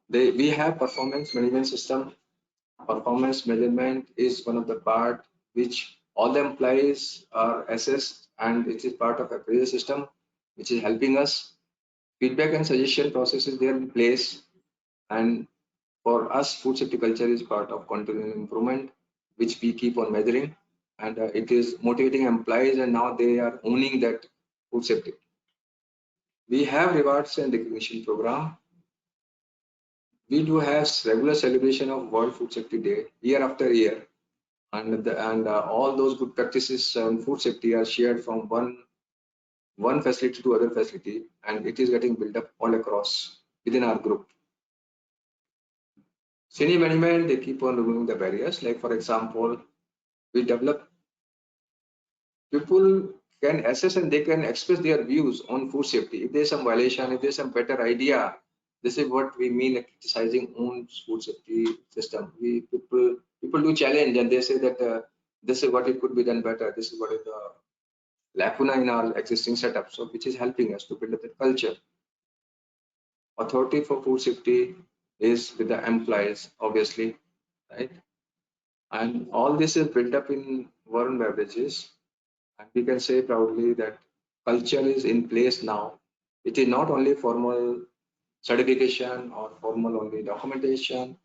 We have performance management system. Performance measurement is one of the part which all the employees are assessed, and it is part of a appraisal system which is helping us. Feedback and suggestion process is there in place, and for us, food safety culture is part of continuous improvement, which we keep on measuring, and it is motivating employees, and now they are owning that food safety. We have rewards and recognition program. We do have regular celebration of World Food Safety Day year after year, and all those good practices on food safety are shared from one facility to other facility, and it is getting built up all across within our group. Senior management, they keep on removing the barriers. Like for example, we develop, people can assess and they can express their views on food safety. If there's some violation, if there's some better idea, this is what we mean like criticizing own food safety system. People do challenge and they say that this is what it could be done better. This is what is the lacuna in our existing setup. So which is helping us to build up that culture. Authority for food safety is with the employees, obviously, right? And all this is built up in Varun Beverages. And we can say proudly that culture is in place now. It is not only formal certification or formal only documentation.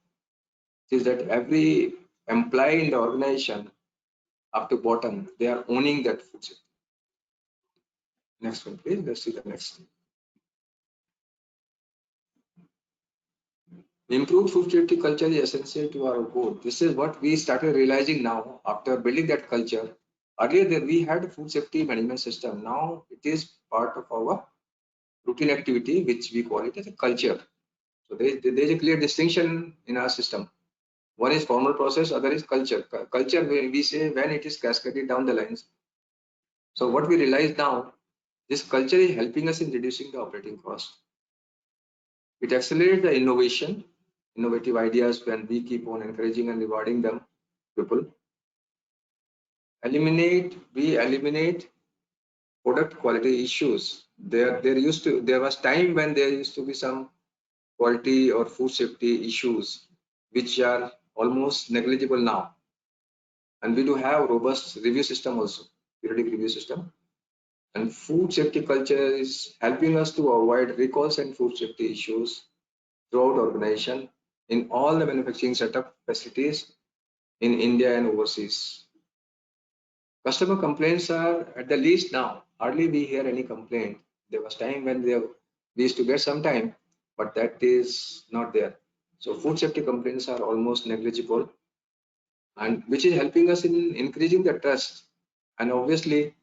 It is that every employee in the organization, up to bottom, they are owning that food safety. Next one, please. Let's see the next. Improved food safety culture is essential to our goal. This is what we started realizing now after building that culture. Earlier, we had a food safety management system. Now it is part of our routine activity, which we call it as a culture. So there is a clear distinction in our system. One is formal process, other is culture. Culture, we say when it is cascaded down the lines. So what we realize now, this culture is helping us in reducing the operating cost. It accelerates the innovative ideas when we keep on encouraging and rewarding them, people. We eliminate product quality issues. There was time when there used to be some quality or food safety issues, which are almost negligible now. And we do have robust review system also, periodic review system. And food safety culture is helping us to avoid recalls and food safety issues throughout organization in all the manufacturing setup facilities in India and overseas. Customer complaints are at the least now. Hardly we hear any complaint. There was time when we used to get some time, but that is not there. So food safety complaints are almost negligible, and which is helping us in increasing the trust and obviously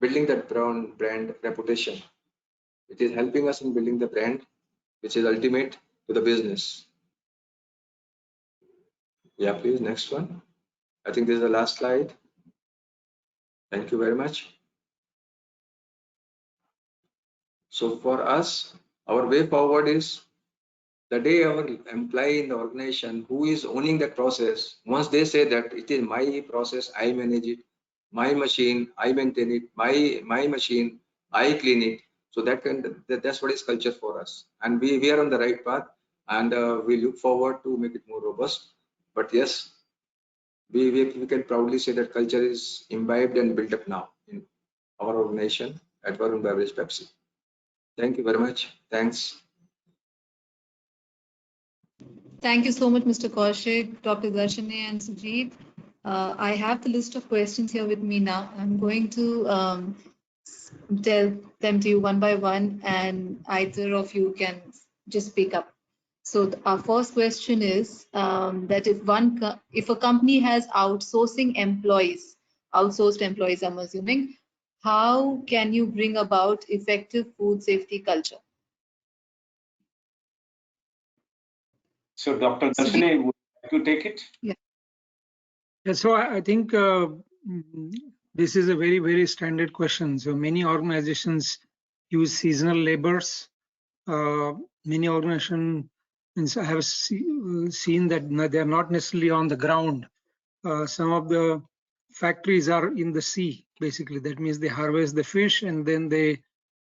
building that brand reputation. It is helping us in building the brand, which is ultimate to the business. Yeah, please, next one. I think this is the last slide. Thank you very much. So for us, our way forward is the day our employee in the organization who is owning that process, once they say that it is my process, I manage it, my machine, I maintain it, my machine, I clean it. So that's what is culture for us. And we are on the right path, and we look forward to make it more robust. But yes, we can proudly say that culture is imbibed and built up now in our organization at Varun Beverage Pepsi. Thank you very much. Thanks. Thank you so much, Mr. Kaushik, Dr. Darshini, and Sujit. I have the list of questions here with me now. I'm going to tell them to you one by one, and either of you can just pick up. So our first question is that if a company has outsourced employees, I'm assuming, how can you bring about effective food safety culture? So Dr. Darshini, would you like to take it? Yeah, so I think this is a very, very standard question. So many organizations use seasonal laborers. Many organizations have seen that they're not necessarily on the ground. Some of the factories are in the sea, basically. That means they harvest the fish and then they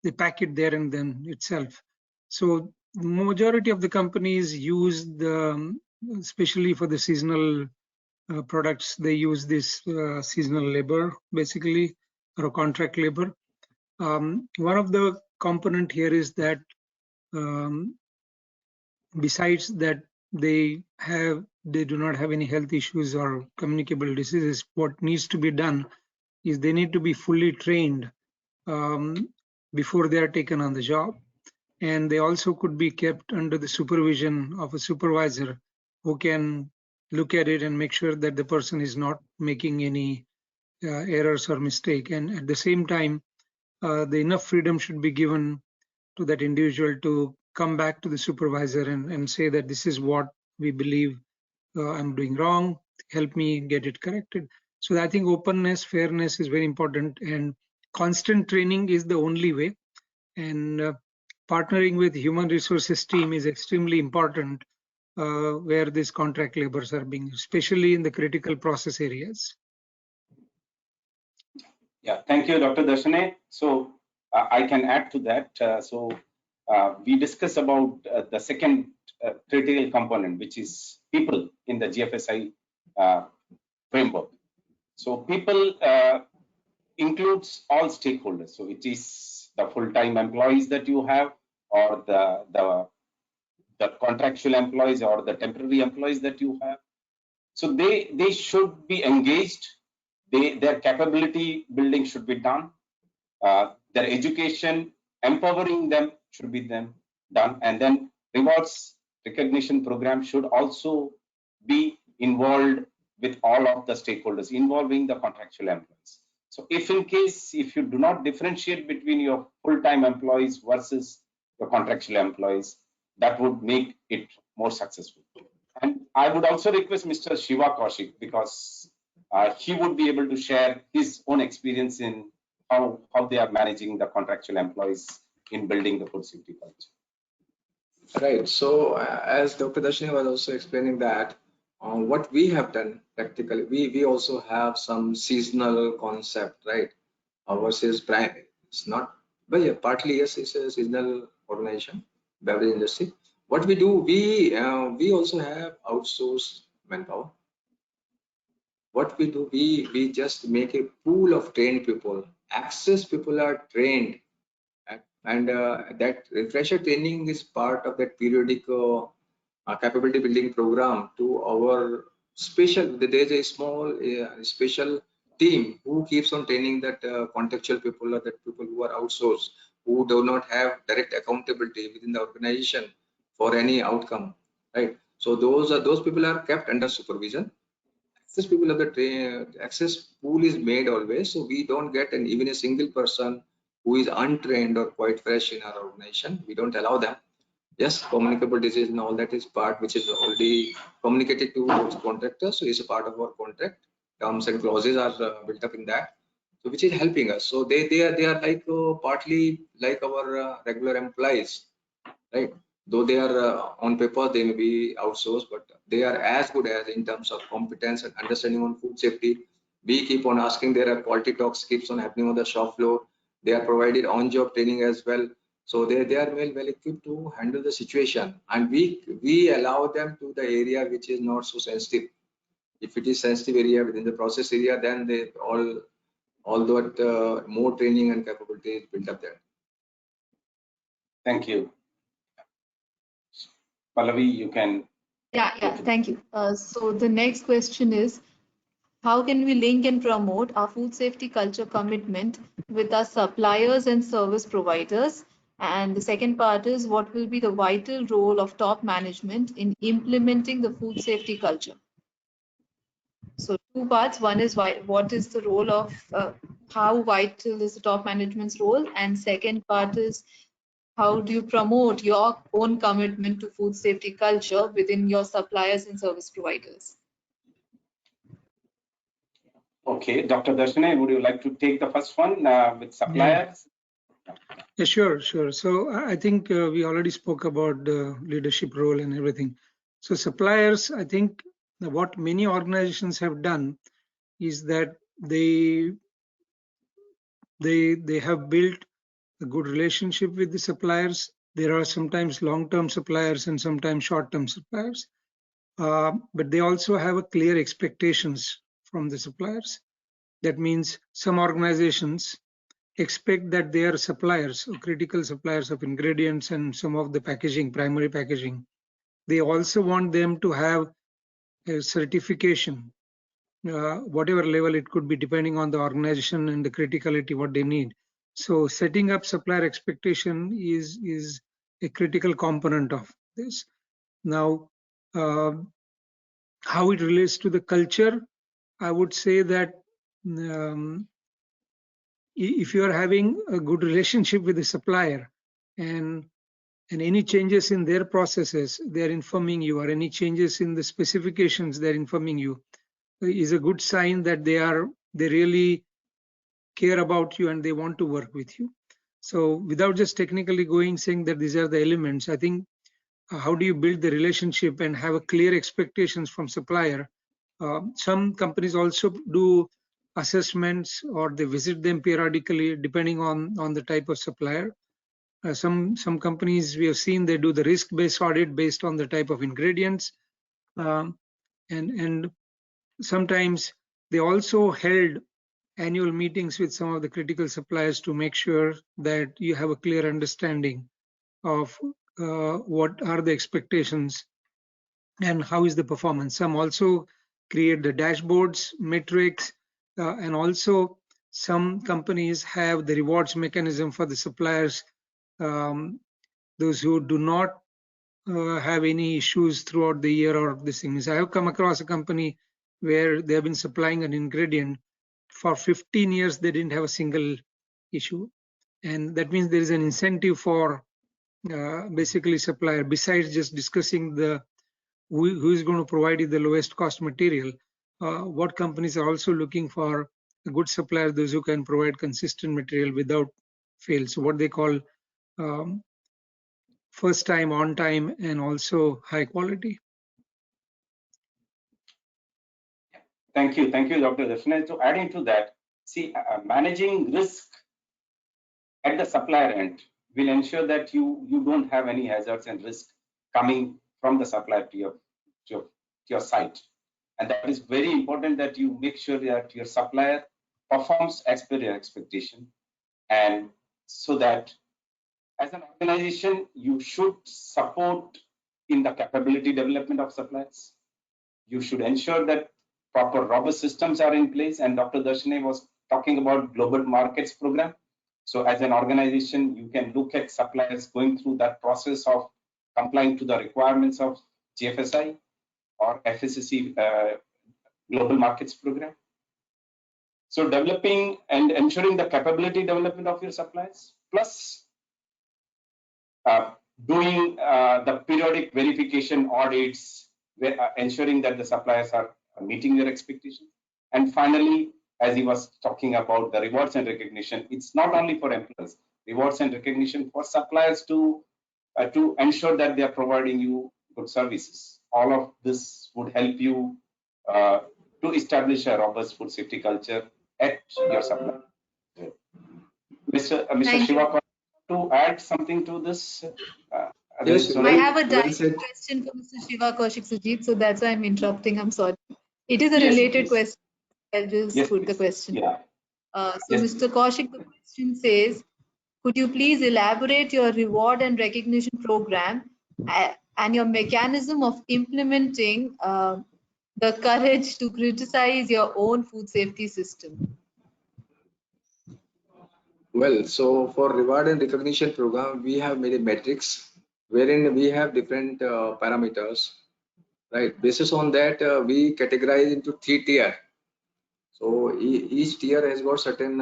they pack it there and then itself. So the majority of the companies use the, especially for the seasonal products, they use this seasonal labor basically, or contract labor. One of the component here is that besides that they do not have any health issues or communicable diseases, what needs to be done is they need to be fully trained before they are taken on the job. And they also could be kept under the supervision of a supervisor who can look at it and make sure that the person is not making any errors or mistake. And at the same time, the enough freedom should be given to that individual to come back to the supervisor and say that this is what we believe I'm doing wrong, help me get it corrected. So I think openness, fairness is very important, and constant training is the only way. And partnering with human resources team is extremely important where these contract labors are being, especially in the critical process areas. Yeah, thank you, Dr. Darshane. So I can add to that. We discussed about the second critical component, which is people in the GFSI framework. So people includes all stakeholders. So it is the full-time employees that you have, or the contractual employees, or the temporary employees that you have. So they should be engaged. Their capability building should be done. Their education, empowering them should be done. And then rewards recognition program should also be involved with all of the stakeholders, involving the contractual employees. So if you do not differentiate between your full-time employees versus your contractual employees, that would make it more successful. And I would also request Mr. Shiva Kaushik, because he would be able to share his own experience in how they are managing the contractual employees in building the food safety culture. Right. So as Dr. Darshane was also explaining that what we have done practically, we also have some seasonal concept, right? Ours is it's not, but yeah, partly yes, it's a seasonal organization, beverage industry. What we do, we also have outsourced manpower. What we do, we just make a pool of trained people. Access people are trained, and that refresher training is part of that periodic capability building program to our special. There's a small special team who keeps on training that contextual people, or that people who are outsourced, who do not have direct accountability within the organization for any outcome, right? So those people are kept under supervision. Access people of the access pool is made always, so we don't get even a single person who is untrained or quite fresh in our organization. We don't allow them. Yes, communicable disease and all that is part which is already communicated to those contractors, so it's a part of our contract. Terms and clauses are built up in that, so which is helping us. So they are like partly like our regular employees, right? Though they are on paper, they may be outsourced, but they are as good as in terms of competence and understanding on food safety. We keep on asking, there are quality talks keeps on happening on the shop floor. They are provided on-job training as well. So they are well equipped to handle the situation, and we allow them to the area which is not so sensitive. If it is sensitive area within the process area, then they all that more training and capability is built up there. Thank you. Pallavi, you can. Yeah, thank you. So the next question is, how can we link and promote our food safety culture commitment with our suppliers and service providers? And the second part is, what will be the vital role of top management in implementing the food safety culture? So two parts. One is what is the role of, how vital is the top management's role? And second part is, how do you promote your own commitment to food safety culture within your suppliers and service providers? Okay, Dr. Darshane, would you like to take the first one with suppliers? Yeah, sure. So I think we already spoke about the leadership role and everything. So suppliers, I think what many organizations have done is that they have built a good relationship with the suppliers. There are sometimes long-term suppliers and sometimes short-term suppliers, but they also have a clear expectations from the suppliers. That means some organizations expect that their suppliers, or critical suppliers of ingredients and some of the packaging, primary packaging, they also want them to have a certification, whatever level it could be, depending on the organization and the criticality what they need. So setting up supplier expectation is a critical component of this. Now, how it relates to the culture, I would say that if you are having a good relationship with the supplier and any changes in their processes, they are informing you, or any changes in the specifications, they're informing you, is a good sign that they really care about you and they want to work with you. So without just technically going saying that these are the elements, I think how do you build the relationship and have a clear expectations from supplier? Some companies also do assessments, or they visit them periodically depending on the type of supplier. Some companies we have seen, they do the risk-based audit based on the type of ingredients, and sometimes they also held annual meetings with some of the critical suppliers to make sure that you have a clear understanding of what are the expectations and how is the performance. Some also create the dashboards, metrics, and also some companies have the rewards mechanism for the suppliers, those who do not have any issues throughout the year or this thing. I have come across a company where they have been supplying an ingredient for 15 years, they didn't have a single issue. And that means there is an incentive for basically supplier, besides just discussing the who is going to provide you the lowest cost material. What companies are also looking for a good supplier, those who can provide consistent material without fail. So what they call first time, on time, and also high quality. Thank you, Dr. Darshana. So adding to that, see, managing risk at the supplier end will ensure that you don't have any hazards and risk coming from the supplier to your site. And that is very important, that you make sure that your supplier performs as per your expectation. And so that as an organization, you should support in the capability development of suppliers. You should ensure that proper robust systems are in place. And Dr. Darshana was talking about global markets program. So as an organization, you can look at suppliers going through that process of complying to the requirements of GFSI or FSSC global markets program. So developing and ensuring the capability development of your suppliers, plus doing the periodic verification audits, ensuring that the suppliers are meeting their expectations. And finally, as he was talking about the rewards and recognition, it's not only for employees, rewards and recognition for suppliers to ensure that they are providing you good services. All of this would help you to establish a robust food safety culture at your supplier. Mr. Shiva, to add something to this? Yes, I have a well direct said. question for Mr. Shiva Kaushik Sujit, so that's why I'm interrupting. I'm sorry. It is a related question. I'll just put the question. Yeah. Mr. Kaushik, the question says, could you please elaborate your reward and recognition program and your mechanism of implementing the courage to criticize your own food safety system? Well, so for reward and recognition program, we have made a matrix wherein we have different parameters, right? Basis on that, we categorize into 3 tier. So each tier has got certain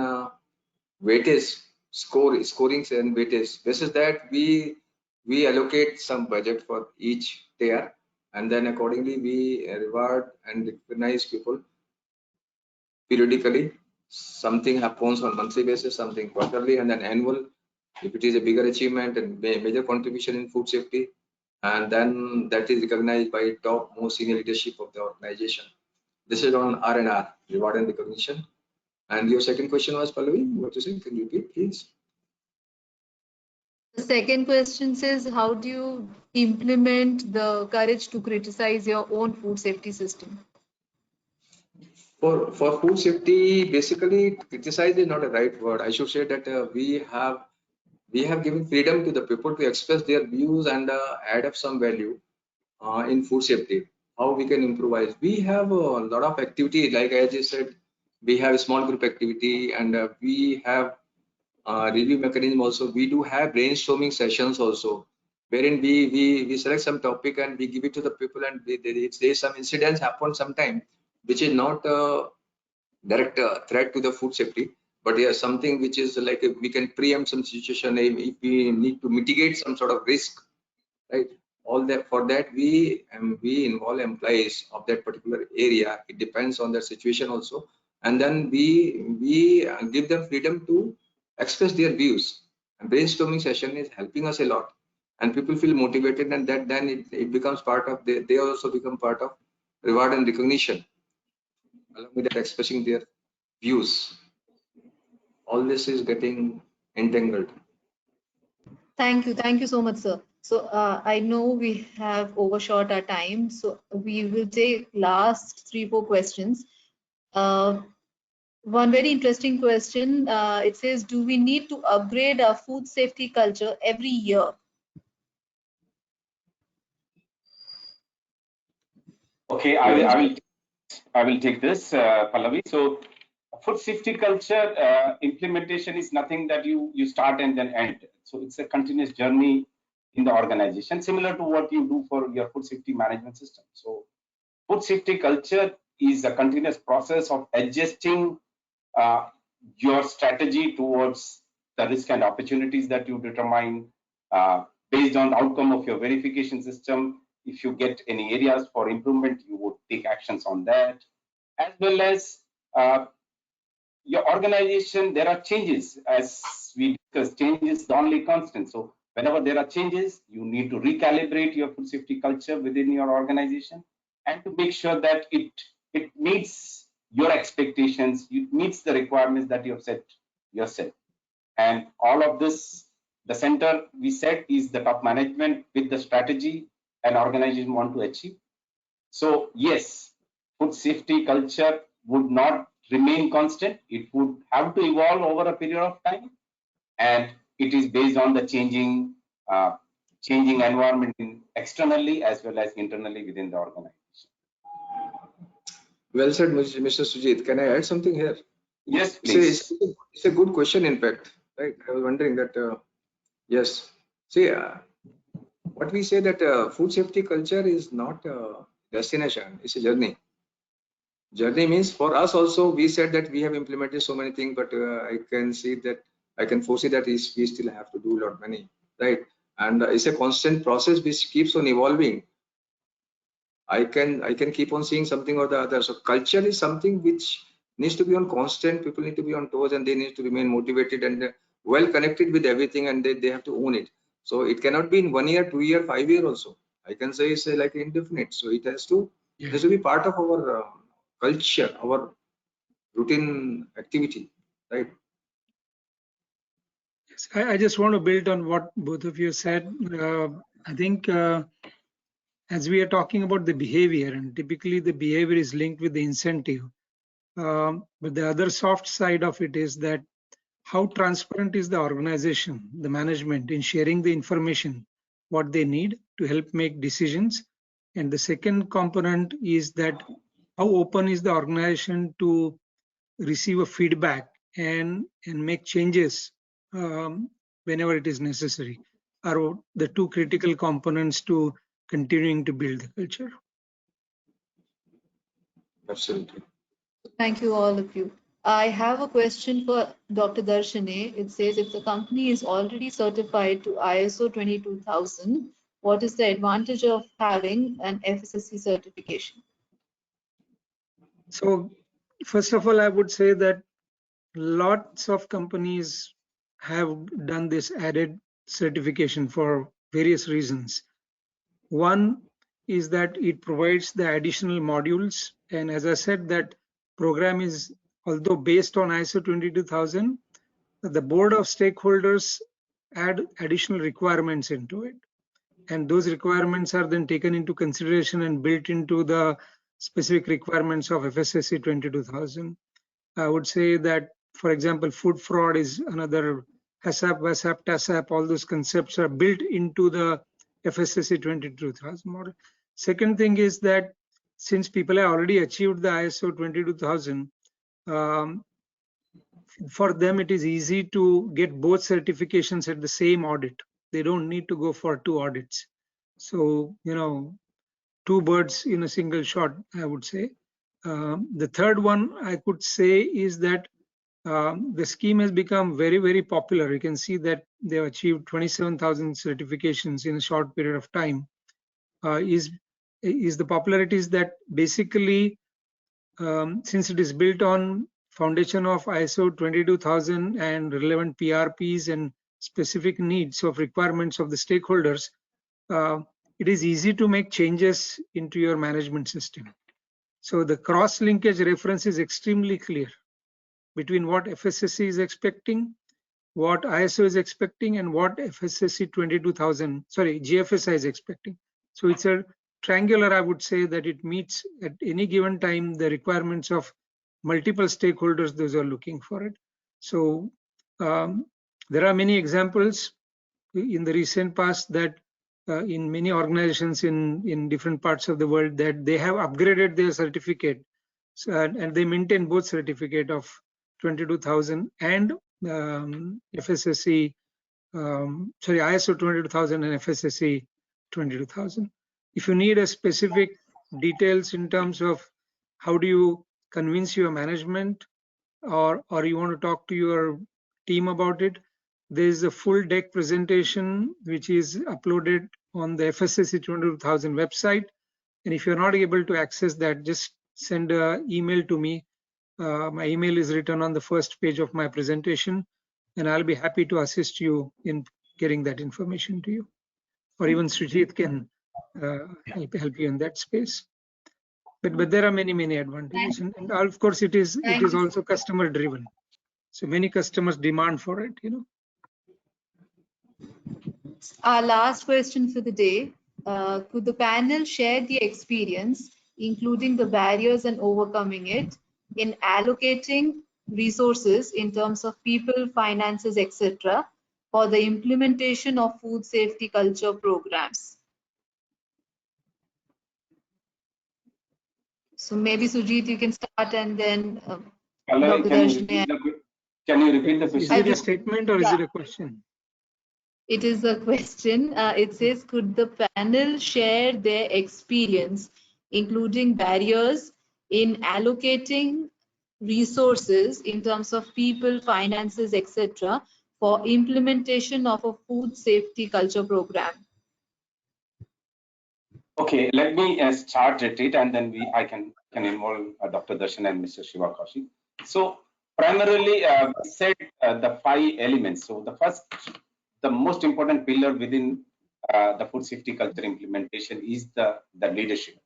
weightage, scorings and weightage. Basis that we allocate some budget for each tier, and then accordingly we reward and recognize people periodically. Something happens on monthly basis, something quarterly, and then annual if it is a bigger achievement and major contribution in food safety, and then that is recognized by top most senior leadership of the organization. This is on R&R, reward and recognition. And your second question was, Pallavi, what you say? Can you repeat, please? The second question says, how do you implement the courage to criticize your own food safety system? For food safety, basically criticize is not a right word. I should say that we have given freedom to the people to express their views and add up some value in food safety. How we can improvise? We have a lot of activity, like as you said, we have a small group activity, and we have review mechanism also. We do have brainstorming sessions also, wherein we select some topic and we give it to the people, and if there's some incidents happen sometime, which is not a direct threat to the food safety, but yeah, something which is like we can preempt some situation if we need to mitigate some sort of risk, right? All that, for that we involve employees of that particular area. It depends on the situation also, and then we give them freedom to express their views. And brainstorming session is helping us a lot, and people feel motivated, and that then it becomes part of they also become part of reward and recognition, along with that expressing their views. All this is getting entangled. Thank you so much, sir. So I know we have overshot our time, so we will take last 3-4 questions. One very interesting question. It says, do we need to upgrade our food safety culture every year? Okay, I will take this, Pallavi. So, food safety culture implementation is nothing that you start and then end. So it's a continuous journey in the organization, similar to what you do for your food safety management system. So, food safety culture is a continuous process of adjusting your strategy towards the risk and opportunities that you determine based on the outcome of your verification system. If you get any areas for improvement, you would take actions on that, as well as your organization. There are changes, as we discussed. Changes is the only constant. So whenever there are changes, you need to recalibrate your food safety culture within your organization, and to make sure that it meets your expectations, it meets the requirements that you have set yourself. And all of this, the center we said is the top management with the strategy an organization want to achieve. So yes, food safety culture would not remain constant. It would have to evolve over a period of time, and it is based on the changing environment externally as well as internally within the organization. Well said, Mr. Sujit. Can I add something here? Yes, please. It's a good question, in fact. Right? I was wondering that. Yes. See, what we say that food safety culture is not a destination; it's a journey. Journey means for us also. We said that we have implemented so many things, but I can foresee that we still have to do a lot many, right? And it's a constant process which keeps on evolving. I can keep on seeing something or the other. So culture is something which needs to be on constant. People need to be on toes, and they need to remain motivated and well connected with everything, and they have to own it. So it cannot be in 1 year, 2 year, 5 year also. I can say it's like indefinite. So it has to be part of our culture, our routine activity, right? Yes, I just want to build on what both of you said. I think as we are talking about the behavior, and typically the behavior is linked with the incentive. But the other soft side of it is that how transparent is the organization, the management, in sharing the information, what they need to help make decisions. And the second component is that how open is the organization to receive a feedback and make changes whenever it is necessary, are the two critical components to continuing to build the culture. Absolutely. Thank you, all of you. I have a question for Dr. Darshane. It says, if the company is already certified to ISO 22000, what is the advantage of having an FSSC certification? So first of all, I would say that lots of companies have done this added certification for various reasons. One is that it provides the additional modules, and as I said, that program is, although based on ISO 22000, the board of stakeholders add additional requirements into it. And those requirements are then taken into consideration and built into the specific requirements of FSSC 22000. I would say that, for example, food fraud is another. HACCP, WASAP, TASAP, all those concepts are built into the FSSC 22000 model. Second thing is that since people have already achieved the ISO 22000, for them it is easy to get both certifications at the same audit. They don't need to go for 2 audits. So, 2 birds in a single shot, I would say. The third one I could say is that the scheme has become very, very popular. You can see that they have achieved 27,000 certifications in a short period of time. Is the popularity is that basically, since it is built on foundation of ISO 22000 and relevant PRPs and specific needs of requirements of the stakeholders, it is easy to make changes into your management system. So the cross-linkage reference is extremely clear between what FSSC is expecting, what ISO is expecting, and what FSSC 22000, GFSI is expecting. So it's a triangular, I would say, that it meets at any given time the requirements of multiple stakeholders, those are looking for it. So there are many examples in the recent past that in many organizations in different parts of the world that they have upgraded their certificate, and they maintain both certificate of 22000 and FSSC, ISO 22000 and FSSC 22000. If you need a specific details in terms of how do you convince your management, or you want to talk to your team about it, there is a full deck presentation which is uploaded on the FSSC 22000 website. And if you're not able to access that, just send an email to me. My email is written on the first page of my presentation, and I'll be happy to assist you in getting that information to you. Or even Srijit can help you in that space. But there are many advantages, and of course it is also customer driven. So many customers demand for it, Our last question for the day. Could the panel share the experience, including the barriers and overcoming it, in allocating resources in terms of people, finances, etc., for the implementation of food safety culture programs? So maybe Sujit, you can start, and then Dr. Darshini. Can you repeat the question? Is it a statement or is it a question? It is a question. It says, could the panel share their experience, including barriers, in allocating resources in terms of people, finances, etc., for implementation of a food safety culture program? Okay, let me start at it, and then I can involve Dr. Darshan and Mr. Shiva Kaushik. So primarily, we said the 5 elements. So the most important pillar within the food safety culture implementation is the leadership.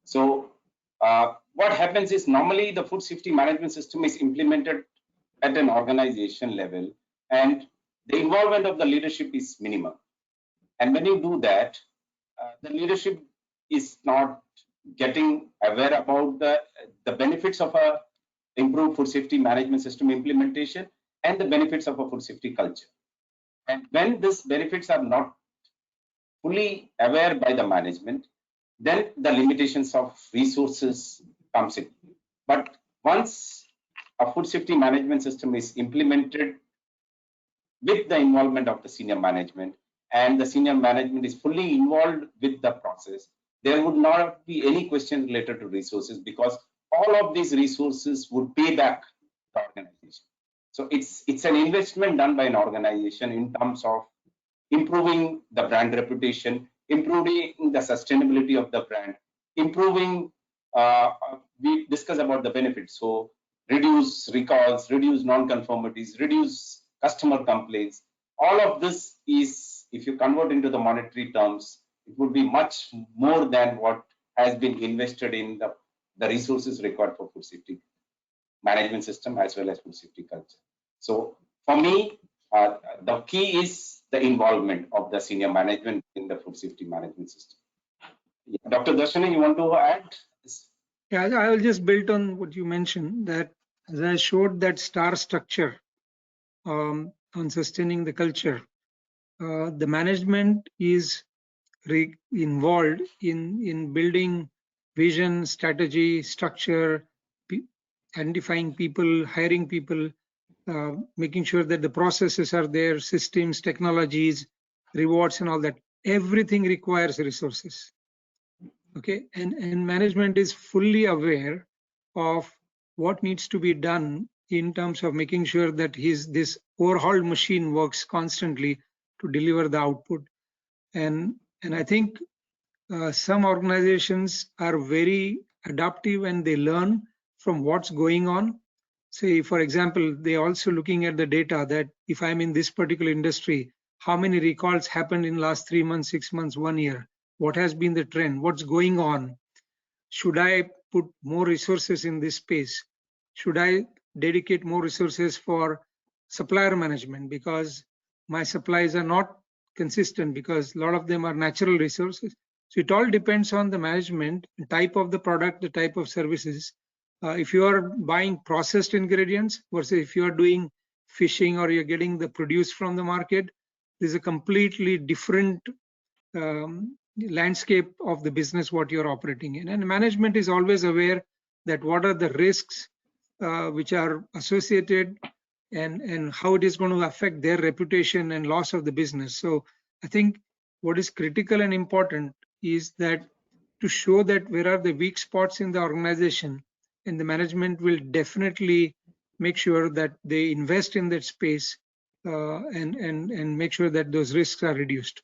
So what happens is, normally the food safety management system is implemented at an organization level, and the involvement of the leadership is minimum. And when you do that, the leadership is not getting aware about the benefits of a improved food safety management system implementation and the benefits of a food safety culture. And when these benefits are not fully aware by the management, then the limitations of resources comes in. But once a food safety management system is implemented with the involvement of the senior management, and the senior management is fully involved with the process, there would not be any question related to resources, because all of these resources would pay back the organization. So it's an investment done by an organization in terms of improving the brand reputation, improving the sustainability of the brand, improving, we discuss about the benefits. So reduce recalls, reduce non-conformities, reduce customer complaints. All of this is, if you convert into the monetary terms, it would be much more than what has been invested in the resources required for food safety management system as well as food safety culture. So for me, the key is the involvement of the senior management in the food safety management system. Yeah. Dr. Darshana, you want to add? Yeah, I will just build on what you mentioned, that as I showed that star structure on sustaining the culture, the management is involved in building vision, strategy, structure, identifying people, hiring people, making sure that the processes are there, systems, technologies, rewards and all that. Everything requires resources. Okay, and management is fully aware of what needs to be done in terms of making sure that this overhauled machine works constantly to deliver the output. And I think some organizations are very adaptive and they learn from what's going on. Say, for example, they're also looking at the data that if I'm in this particular industry, how many recalls happened in last 3 months, 6 months, 1 year? What has been the trend? What's going on? Should I put more resources in this space? Should I dedicate more resources for supplier management because my supplies are not consistent, because a lot of them are natural resources? So it all depends on the management, the type of the product, the type of services. If you are buying processed ingredients versus if you are doing fishing or you're getting the produce from the market, there's a completely different landscape of the business what you're operating in. And management is always aware that what are the risks which are associated and how it is going to affect their reputation and loss of the business. So I think what is critical and important is that to show that where are the weak spots in the organization, and the management will definitely make sure that they invest in that space and make sure that those risks are reduced.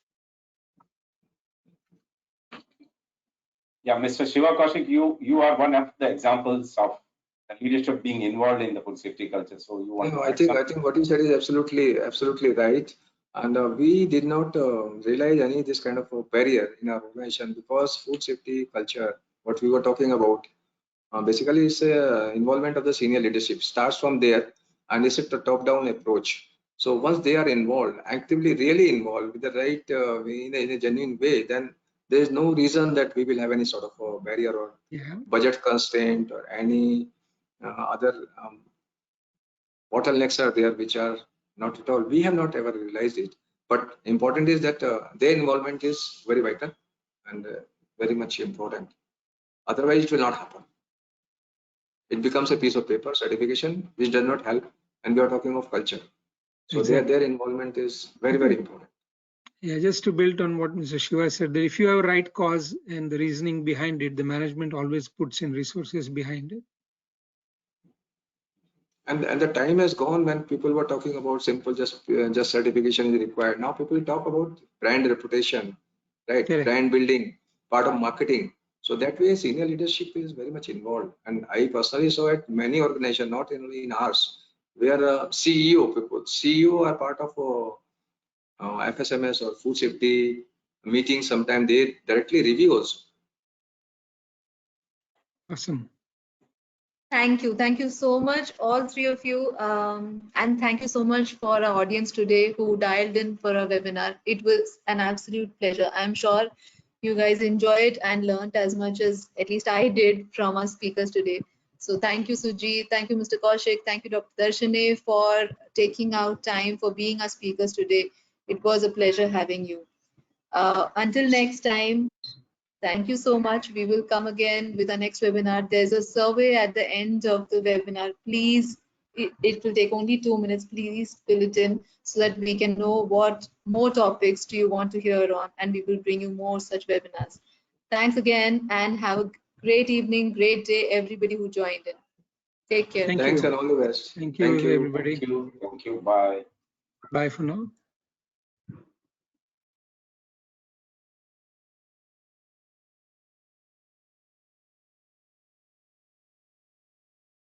Yeah, Mr. Shiva Kaushik, you are one of the examples of the leadership being involved in the food safety culture. So you want No, to I think what you said is absolutely right. And we did not realize any this kind of a barrier in our organization, because food safety culture, what we were talking about, basically is involvement of the senior leadership starts from there, and it's a top-down approach. So once they are involved, actively really involved with the right in a genuine way, then there is no reason that we will have any sort of a barrier or budget constraint or any other bottlenecks are there which are not at all. We have not ever realized it, but important is that their involvement is very vital and very much important. Otherwise, it will not happen. It becomes a piece of paper certification which does not help, and we are talking of culture. So exactly. their involvement is very important. Yeah, just to build on what Mr. Shiva said, that if you have a right cause and the reasoning behind it, the management always puts in resources behind it. And the time has gone when people were talking about simple just certification is required. Now people talk about brand reputation, right? Correct. Brand building, part of marketing. So that way, senior leadership is very much involved. And I personally saw at many organizations, not only in ours, where CEO people, CEO are part of FSMS or food safety meetings. Sometimes they directly review also. Awesome. Thank you. Thank you so much, all three of you. And thank you so much for our audience today who dialed in for our webinar. It was an absolute pleasure. I'm sure you guys enjoyed and learned as much as at least I did from our speakers today. So thank you, Sujit. Thank you, Mr. Kaushik. Thank you, Dr. Darshane, for taking out time for being our speakers today. It was a pleasure having you. Until next time, thank you so much. We will come again with our next webinar. There's a survey at the end of the webinar. Please, it will take only 2 minutes. Please fill it in so that we can know what more topics do you want to hear on, and we will bring you more such webinars. Thanks again and have a great evening, great day, everybody who joined in. Take care. Thank Thanks you. and all the best. Thank you, everybody. Thank you. Bye. Bye for now.